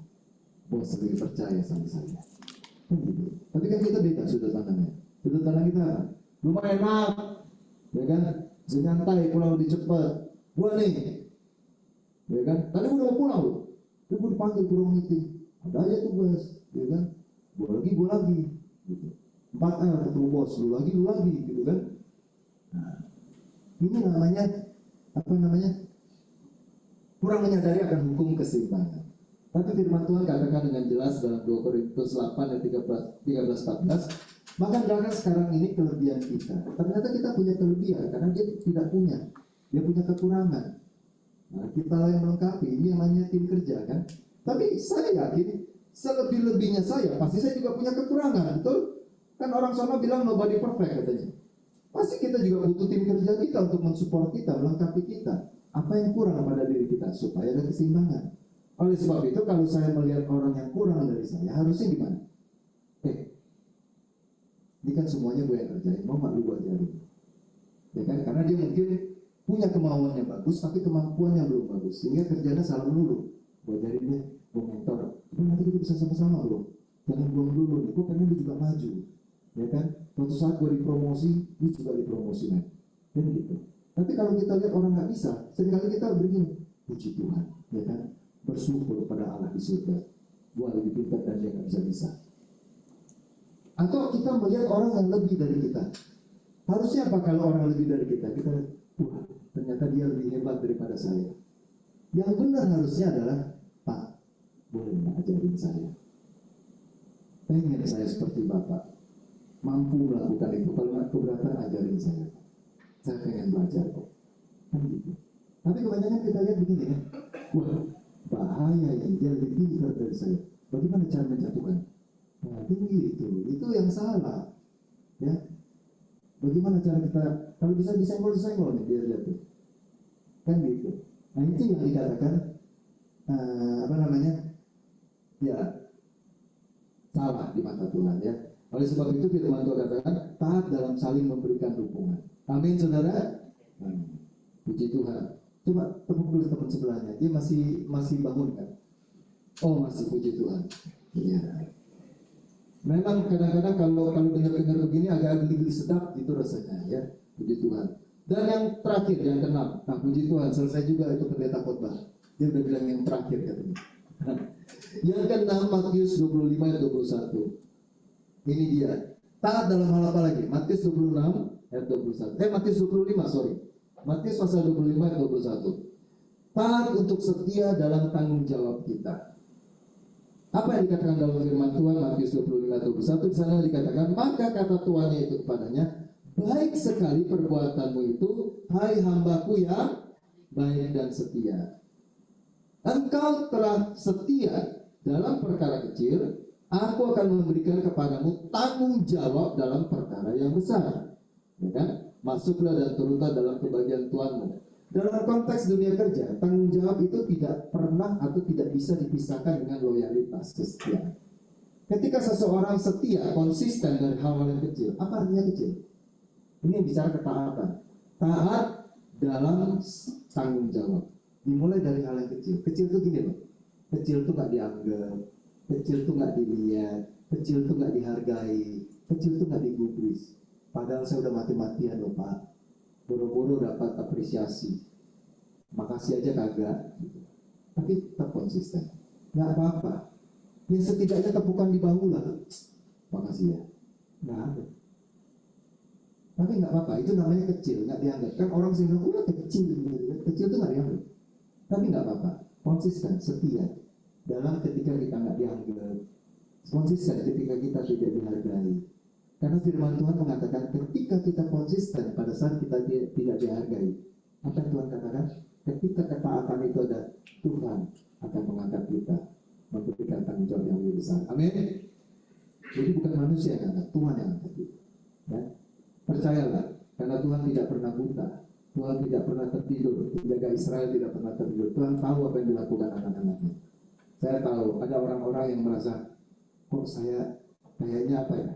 bos lebih percaya sama saya. Gitu. Tapi kan kita beda sudut pandangnya. Sudut pandang kita apa? Lumayan enak, ya kan? Senyantai, pulang lebih cepat. Gua nih, ya kan? Tadi udah mau pulang loh, tapi gue dipanggil kurang meeting. Ada aja tuh bos, ya kan? Gue lagi, gitu. 4 ketemu bos, lu lagi, gitu kan? Nah, ini namanya kurang menyadari akan hukum keseimbangan. Tapi firman Tuhan katakan dengan jelas dalam 2 Korintus 8 ayat 13-14, maka hendaklah sekarang ini kelebihan kita. Ternyata kita punya kelebihan karena dia tidak punya, dia punya kekurangan. Nah, kita yang melengkapi, ini yang namanya tim kerja kan. Tapi saya yakin selebih-lebihnya saya, pasti saya juga punya kekurangan, betul? Kan orang sana bilang nobody perfect katanya. Pasti kita juga butuh tim kerja kita untuk mensupport kita, melengkapi kita. Apa yang kurang pada diri kita supaya ada keseimbangan. Oleh sebab itu kalau saya melihat orang yang kurang dari saya, harusnya gimana? Ini kan semuanya gue yang kerjain, mau gak lu gue ajarin? Ya kan? Karena dia mungkin punya kemauan yang bagus, tapi kemampuannya belum bagus, sehingga kerjanya salah melulu. Gue ajarin deh, gue mentor. Nanti kita bisa sama-sama loh. Jangan buang dulu nih, gue pengen lu juga maju. Ya kan? Suatu saat gue dipromosi, lu juga dipromosi men. Dan gitu. Tapi kalau kita lihat orang nggak bisa, seringkali kita begini, puji Tuhan, ya kan? Bersyukur pada Allah di surga. Gua lebih pintar dan dia nggak bisa. Atau kita melihat orang yang lebih dari kita. Harusnya apa kalau orang lebih dari kita? Kita lihat, wah, ternyata dia lebih hebat daripada saya. Yang benar harusnya adalah, Pak, boleh nggak ajarin saya? Pengen saya seperti Bapak, mampu melakukan itu. Kalau nggak keberatan, ajarin saya. Saya pengen belajar kok. Kan gitu. Tapi kebanyakan kita lihat begini kan, wah, bahaya ini, dia lebih pintar dari saya. Bagaimana cara menjatuhkan? Nah, itu yang salah. Ya, bagaimana cara kita, kalau bisa disenggol-senggol nih, dia lihat tuh. Kan gitu. Nah, itu yang dikatakan, ya, salah di mata Tuhan ya. Oleh sebab itu firman Tuhan katakan, taat dalam saling memberikan dukungan. Amin, saudara. Puji Tuhan. Coba tepuk dulu teman sebelahnya. Dia masih bangun kan? Oh, masih, puji Tuhan. Iya. Memang kadang-kadang kalau dengar begini agak geli-geli sedap gitu rasanya ya. Puji Tuhan. Dan yang terakhir, yang keenam. Nah, puji Tuhan, selesai juga itu pendeta khotbah. Dia udah bilang yang terakhir katanya. Yang keenam, Matius 25 ayat 21. Ini dia. Taat dalam hal apa lagi? Matius 26 ayat 21. Matius 25, sorry. Matius pasal 25 ayat 21. Taat untuk setia dalam tanggung jawab kita. Apa yang dikatakan dalam firman Tuhan Matius 25 ayat 21? Di sana dikatakan, maka kata tuannya itu kepadanya, baik sekali perbuatanmu itu, hai hambaku yang baik dan setia. Engkau telah setia dalam perkara kecil, aku akan memberikan kepadamu tanggung jawab dalam perkara yang besar. Ya kan? Masuklah dan turutlah dalam kebahagiaan Tuhanmu. Dalam konteks dunia kerja, tanggung jawab itu tidak pernah atau tidak bisa dipisahkan dengan loyalitas, kesetiaan. Ketika seseorang setia, konsisten dari hal-hal yang kecil, apa artinya kecil? Ini bicara ketaatan. Taat dalam tanggung jawab. Dimulai dari hal yang kecil. Kecil itu gini loh. Kecil itu nggak dianggap, kecil itu nggak dilihat, kecil itu nggak dihargai, kecil itu nggak digubris. Padahal saya udah mati-matian loh Pak, boro-boro dapat apresiasi, makasih aja kagak, tapi tetap konsisten, nggak apa-apa. Ya setidaknya tepukan di bahu lah, makasih ya, nggak ada. Tapi nggak apa-apa, itu namanya kecil, nggak dianggap. Kan orang sih bilang, kecil, kecil itu nggak dianggap. Tapi nggak apa-apa, konsisten, setia. Dalam ketika kita nggak dianggap, konsisten ketika kita tidak dihargai. Karena firman Tuhan mengatakan ketika kita konsisten pada saat kita tidak dihargai, apa yang Tuhan katakan? Ketika ketaatan itu ada, Tuhan akan mengangkat kita, memberikan tanggung jawab yang lebih besar. Amin. Jadi bukan manusia yang angkat, Tuhan yang angkat kita. Ya? Percayalah, karena Tuhan tidak pernah buta, Tuhan tidak pernah tertidur, penjaga Israel tidak pernah tertidur. Tuhan tahu apa yang dilakukan anak-anaknya. Saya tahu ada orang-orang yang merasa, kok saya kayaknya apa ya,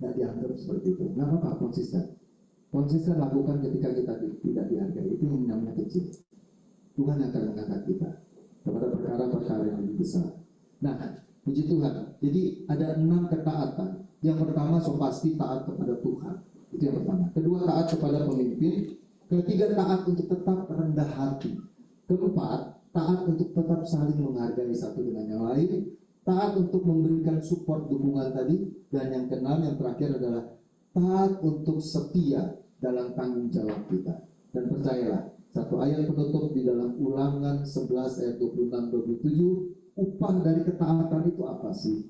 nggak dianggap seperti itu. Nggak apa-apa, konsisten lakukan ketika kita tidak dihargai. Itu yang namanya kecil. Tuhan yang akan mengangkat kita kepada perkara-perkara yang lebih besar. Nah, puji Tuhan. Jadi ada 6 ketaatan. Yang pertama, so pasti taat kepada Tuhan. Itu yang pertama. Kedua, taat kepada pemimpin. Ketiga, taat untuk tetap rendah hati. Keempat, taat untuk tetap saling menghargai satu dengan yang lain. Taat untuk memberikan support dukungan tadi. Dan yang keenam, yang terakhir adalah taat untuk setia dalam tanggung jawab kita. Dan percayalah, satu ayat penutup di dalam Ulangan 11 ayat 26-27, upah dari ketaatan itu apa sih?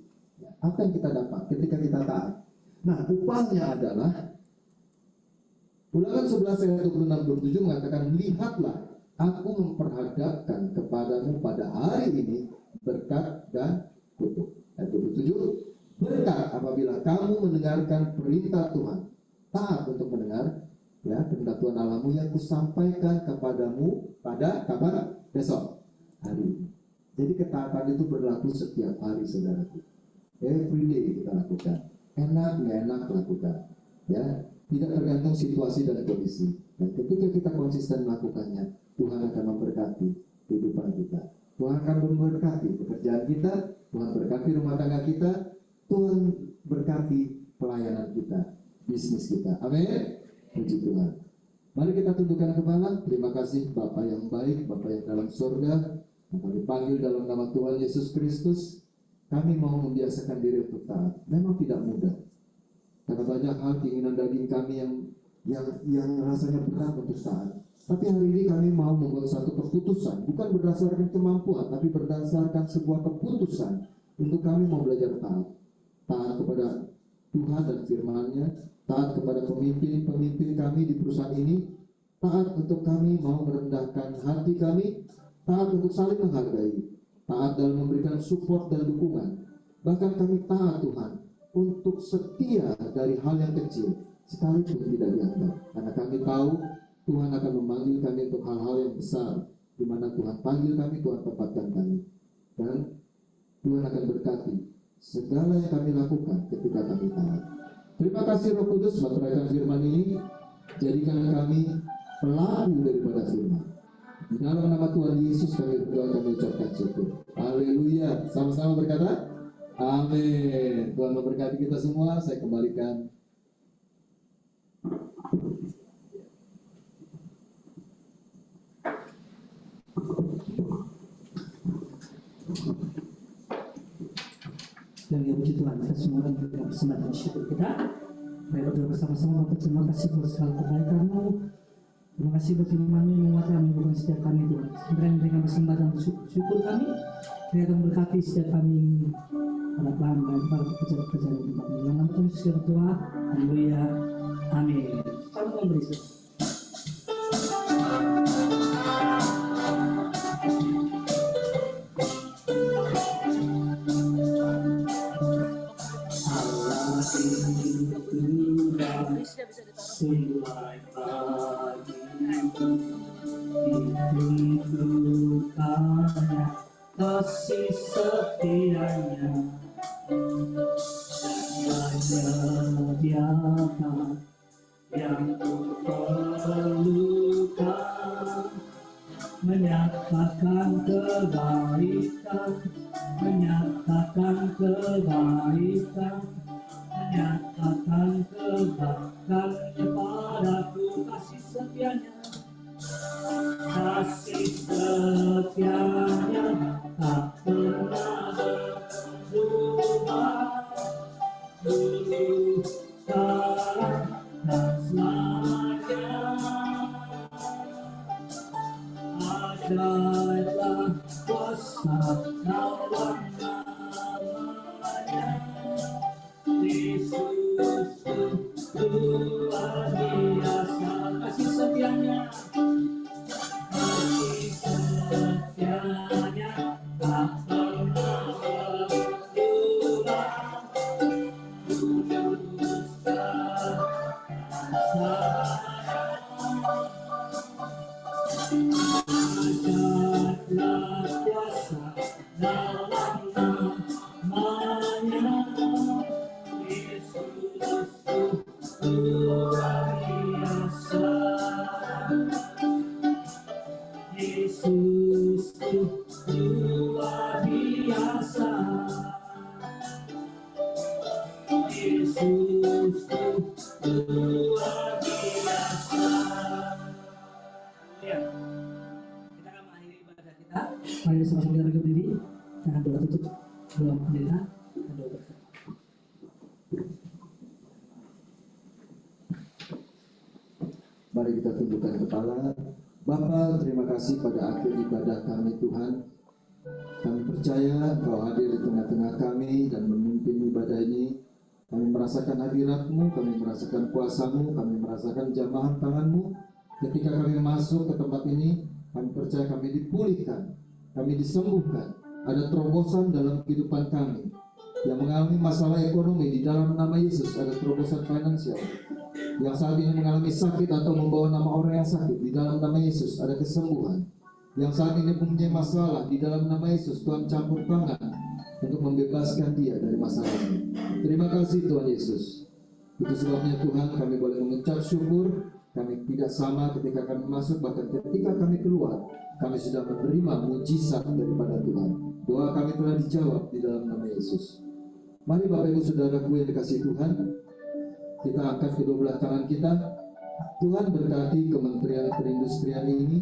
Apa yang kita dapat ketika kita taat? Nah, upahnya adalah Ulangan 11 ayat 26-27 mengatakan, lihatlah, aku memperhadapkan kepadamu pada hari ini berkat dan kutuk. Ayat 27, berkat apabila kamu mendengarkan perintah Tuhan, taat untuk mendengar ya perintah Tuhan Allahmu yang kusampaikan kepadamu pada kapan? Besok hari ini. Jadi ketaatan itu berlaku setiap hari, saudaraku. Every day kita lakukan. Enak nggak enak lakukan. Ya, tidak tergantung situasi dan kondisi. Dan ketika kita konsisten melakukannya, Tuhan akan memberkati kehidupan kita. Tuhan akan memberkati pekerjaan kita, Tuhan berkati rumah tangga kita, Tuhan berkati pelayanan kita, bisnis kita. Amin. Puji Tuhan. Mari kita tundukkan kepala. Terima kasih Bapa yang baik, Bapa yang dalam surga. Kami panggil dalam nama Tuhan Yesus Kristus. Kami mau membiasakan diri untuk taat. Memang tidak mudah. Karena banyak hal keinginan daging kami yang rasanya berat untuk taat. Tapi hari ini kami mau membuat satu keputusan, bukan berdasarkan kemampuan, tapi berdasarkan sebuah keputusan untuk kami mau belajar taat. Taat kepada Tuhan dan firman-Nya, taat kepada pemimpin-pemimpin kami di perusahaan ini, taat untuk kami mau merendahkan hati kami, taat untuk saling menghargai, taat dalam memberikan support dan dukungan. Bahkan kami taat Tuhan untuk setia dari hal yang kecil, sekalipun tidak dianggap. Karena kami tahu Tuhan akan memanggil kami untuk hal-hal yang besar, di mana Tuhan panggil kami, Tuhan tempatkan kami. Dan Tuhan akan berkati segala yang kami lakukan ketika kami taat. Terima kasih Roh Kudus, meteraikan firman ini. Jadikan kami pelaku daripada firman. Di dalam nama Tuhan Yesus kami berdoa, kami ucapkan syukur. Haleluya. Sama-sama berkata, amin. Tuhan memberkati kita semua. Saya kembalikan.
Dan ya puji Tuhan, kita semua akan berikan bersama dan syukur kita. Mari berdoa bersama-sama. Bapak, terima kasih buat segala kebaikan-Mu. Terima kasih buat firman-Mu yang menguatkan menguatkan setiap kami Tuhan. Sementara yang memberikan persembahan dan syukur kami, kiranya memberkati setiap kami pada Tuhan dan para pekerja-pekerja di tempat ini. Dalam nama Tuhan Yesus kita berdoa. Haleluya. Amin. Selamat memberi syukur. Sungguh pagi ditunjukkannya kasih setianya dan menyediakan yang kuperlukan, menyatakan kebaikan, menyatakan kebaikan, menyatakan kebaikannya padaku, kasih setianya, kasih setianya tak pernah berubah, dulu, sekarang, dan selamanya. Ajaiblah kuasa dalam namanya, Yesus luar biasa, kasih setianya, kasih setianya tak pernah berubah, dulu, sekarang, ajaiblah kuasa dalam namanya, Yesus luar biasa, Yesus luar biasa, Yesus luar biasa. Ya, kita akan mengakhiri ibadah kita. Mari sama-sama kita berdiri. Jangan doa tutup. Doa pendeta. Dan doa berkat.
Mari kita tundukkan kepala. Bapa, terima kasih pada akhir ibadah kami Tuhan. Kami percaya Engkau hadir di tengah-tengah kami dan memimpin ibadah ini. Kami merasakan hadirat-Mu, kami merasakan kuasa-Mu, kami merasakan jamahan tangan-Mu. Ketika kami masuk ke tempat ini, kami percaya kami dipulihkan, kami disembuhkan. Ada terobosan dalam kehidupan kami. Yang mengalami masalah ekonomi, di dalam nama Yesus ada terobosan finansial. Yang saat ini mengalami sakit atau membawa nama orang yang sakit, di dalam nama Yesus ada kesembuhan. Yang saat ini mempunyai masalah, di dalam nama Yesus Tuhan campur tangan untuk membebaskan dia dari masalahnya. Terima kasih Tuhan Yesus. Itu sebabnya Tuhan, kami boleh mengucap syukur. Kami tidak sama ketika kami masuk, bahkan ketika kami keluar, kami sudah menerima mujizat daripada Tuhan. Doa kami telah dijawab di dalam nama Yesus. Mari Bapak Ibu Saudaraku yang dikasihi Tuhan, kita angkat kedua belah tangan kita. Tuhan berkati Kementerian Perindustrian ini,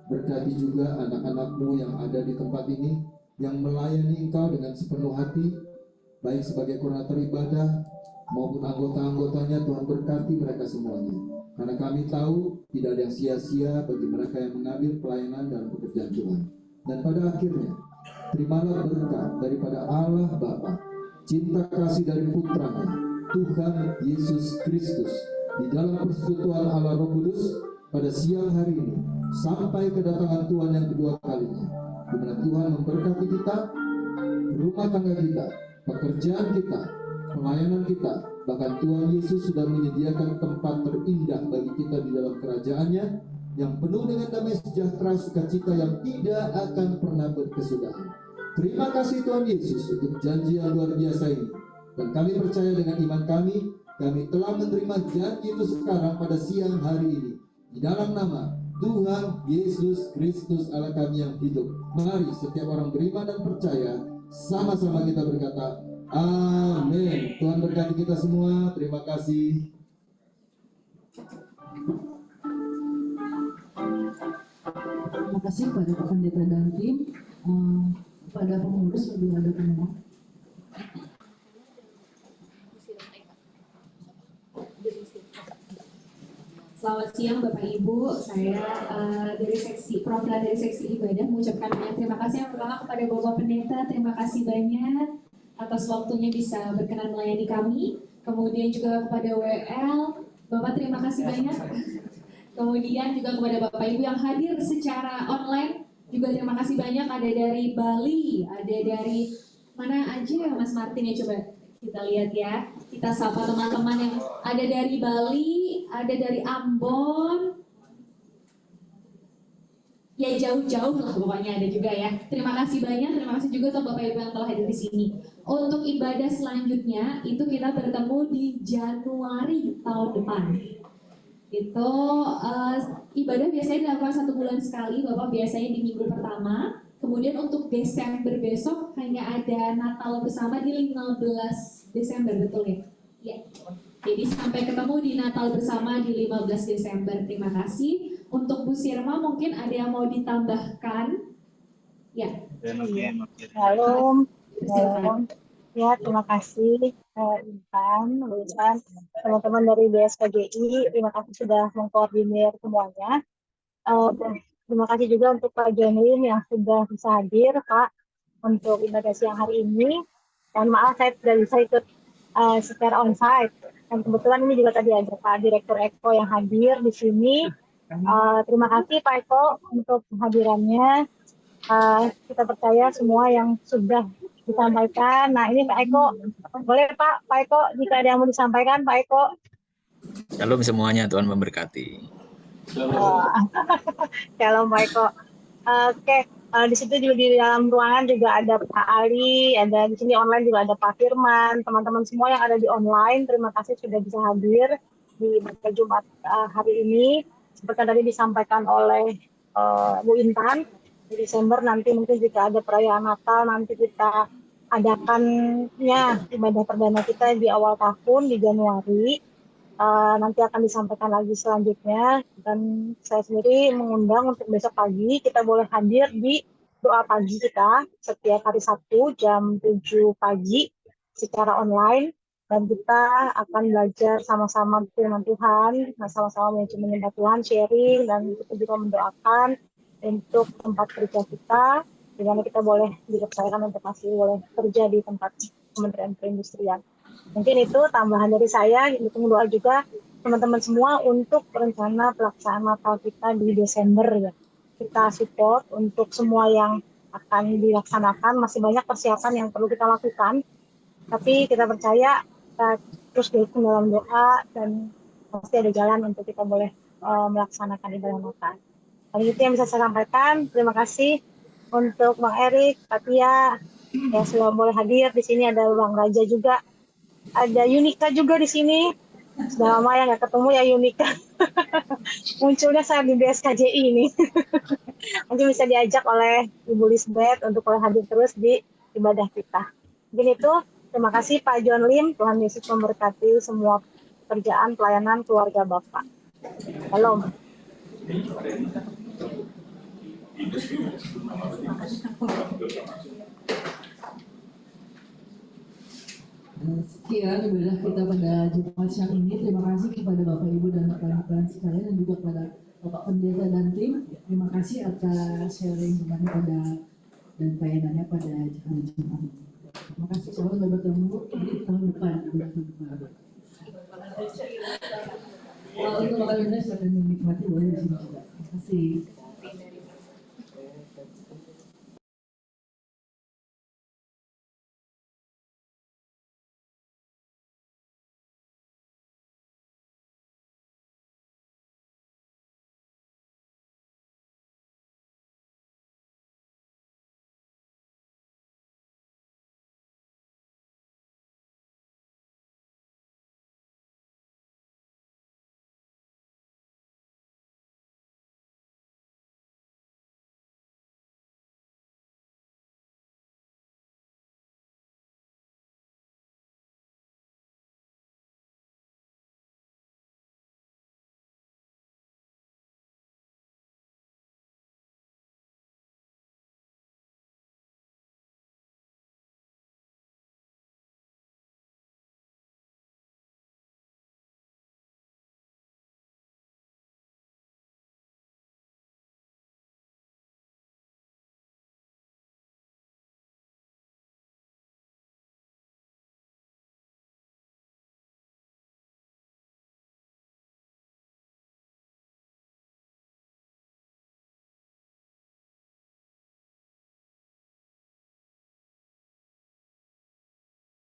berkati juga anak-anak-Mu yang ada di tempat ini, yang melayani Engkau dengan sepenuh hati, baik sebagai koordinator ibadah maupun anggota-anggotanya. Tuhan berkati mereka semuanya. Karena kami tahu tidak ada yang sia-sia bagi mereka yang mengambil pelayanan dalam pekerjaan Tuhan. Dan pada akhirnya, terimalah berkat daripada Allah Bapa, cinta kasih dari Putranya, Tuhan Yesus Kristus, di dalam persekutuan Allah Roh Kudus pada siang hari ini, sampai kedatangan Tuhan yang kedua kalinya, di mana Tuhan memberkati kita, rumah tangga kita, pekerjaan kita, pelayanan kita. Bahkan Tuhan Yesus sudah menyediakan tempat terindah bagi kita di dalam kerajaannya, yang penuh dengan damai sejahtera sukacita yang tidak akan pernah berkesudahan. Terima kasih Tuhan Yesus untuk janji yang luar biasa ini. Dan kami percaya dengan iman kami telah menerima janji itu sekarang pada siang hari ini. Di dalam nama Tuhan Yesus Kristus Allah kami yang hidup. Mari setiap orang beriman dan percaya, sama-sama kita berkata, amin. Tuhan berkati kita semua. Terima kasih.
Terima kasih kepada Pak Pendeta dan tim. Kepada pengurus lebih ada pemohon.
Selamat siang Bapak Ibu, saya dari perwakilan dari seksi ibadah mengucapkan banyak terima kasih yang pertama kepada Bapak Pendeta, terima kasih banyak atas waktunya bisa berkenan melayani kami. Kemudian juga kepada WL, Bapak terima kasih banyak. Kemudian juga kepada Bapak Ibu yang hadir secara online, juga terima kasih banyak. Ada dari Bali, ada dari mana aja ya Mas Martin ya, coba kita lihat ya. Kita sapa teman-teman yang ada dari Bali, ada dari Ambon. Ya jauh-jauh lah pokoknya ada juga ya. Terima kasih banyak, terima kasih juga untuk Bapak Ibu yang telah hadir di sini. Untuk ibadah selanjutnya itu kita bertemu di Januari tahun depan. Itu ibadah biasanya dilakukan 1 bulan sekali, Bapak, biasanya di minggu pertama. Kemudian untuk Desember besok hanya ada Natal bersama di 15 Desember, betul ya? Iya. Jadi sampai ketemu di Natal bersama di 15 Desember. Terima kasih. Untuk Bu Sirma mungkin ada yang mau ditambahkan? Ya.
Halo. Ya, terima kasih Intan, teman-teman dari BSKGI, terima kasih sudah mengkoordinir semuanya. Terima kasih juga untuk Pak Jonlin yang sudah bisa hadir, Pak, untuk ibadah siang hari ini. Dan maaf saya tidak bisa ikut secara onsite. Dan kebetulan ini juga tadi ada Pak Direktur Eko yang hadir di sini. Terima kasih Pak Eko untuk kehadirannya. Kita percaya semua yang sudah disampaikan. Nah ini Pak Eko, boleh Pak Eko jika ada yang mau disampaikan Pak Eko.
Shalom semuanya, Tuhan memberkati.
Shalom Pak Eko. Oke, di situ juga di dalam ruangan juga ada Pak Ali, ada di sini online juga ada Pak Firman, teman-teman semua yang ada di online. Terima kasih sudah bisa hadir di Jumat hari ini. Seperti tadi disampaikan oleh Bu Intan. Di Desember nanti mungkin jika ada perayaan Natal nanti kita adakannya ibadah perdana kita di awal tahun di Januari. Nanti akan disampaikan lagi selanjutnya, dan saya sendiri mengundang untuk besok pagi kita boleh hadir di doa pagi kita setiap hari Sabtu jam 7 pagi secara online, dan kita akan belajar sama-sama firman Tuhan, sama-sama menyembah Tuhan, sharing, dan kita juga mendoakan untuk tempat kerja kita, di mana kita boleh dipercayakan untuk masih boleh kerja di tempat Kementerian Perindustrian. Mungkin itu tambahan dari saya. Ditunggu doa juga teman-teman semua untuk rencana pelaksanaan Natal kita di Desember ya. Kita support untuk semua yang akan dilaksanakan. Masih banyak persiapan yang perlu kita lakukan. Tapi kita percaya kita terus didukung dalam doa dan pasti ada jalan untuk kita boleh melaksanakan ibadah Natal. Dan itu yang bisa saya sampaikan. Terima kasih untuk Bang Erik, Pak Tia, yang sudah boleh hadir. Di sini ada Bang Raja juga. Ada Yunika juga di sini. Sudah lama ya nggak ketemu ya Yunika. Munculnya saya di BSKJI ini. Mungkin bisa diajak oleh Ibu Lisbeth untuk boleh hadir terus di ibadah kita. Mungkin itu. Terima kasih Pak John Lim. Tuhan Yesus memberkati semua pekerjaan, pelayanan, keluarga Bapak. Shalom.
Sekian ibadah kita pada Jumat siang ini. Terima kasih kepada Bapak Ibu dan rekan-rekan sekalian dan juga kepada Bapak Pendeta dan tim. Terima kasih atas sharing pada dan pelayanannya pada hari Jumat. Terima kasih. Sampai bertemu di tahun depan. Untuk makan minum dan menikmati boleh di sini juga. Terima kasih.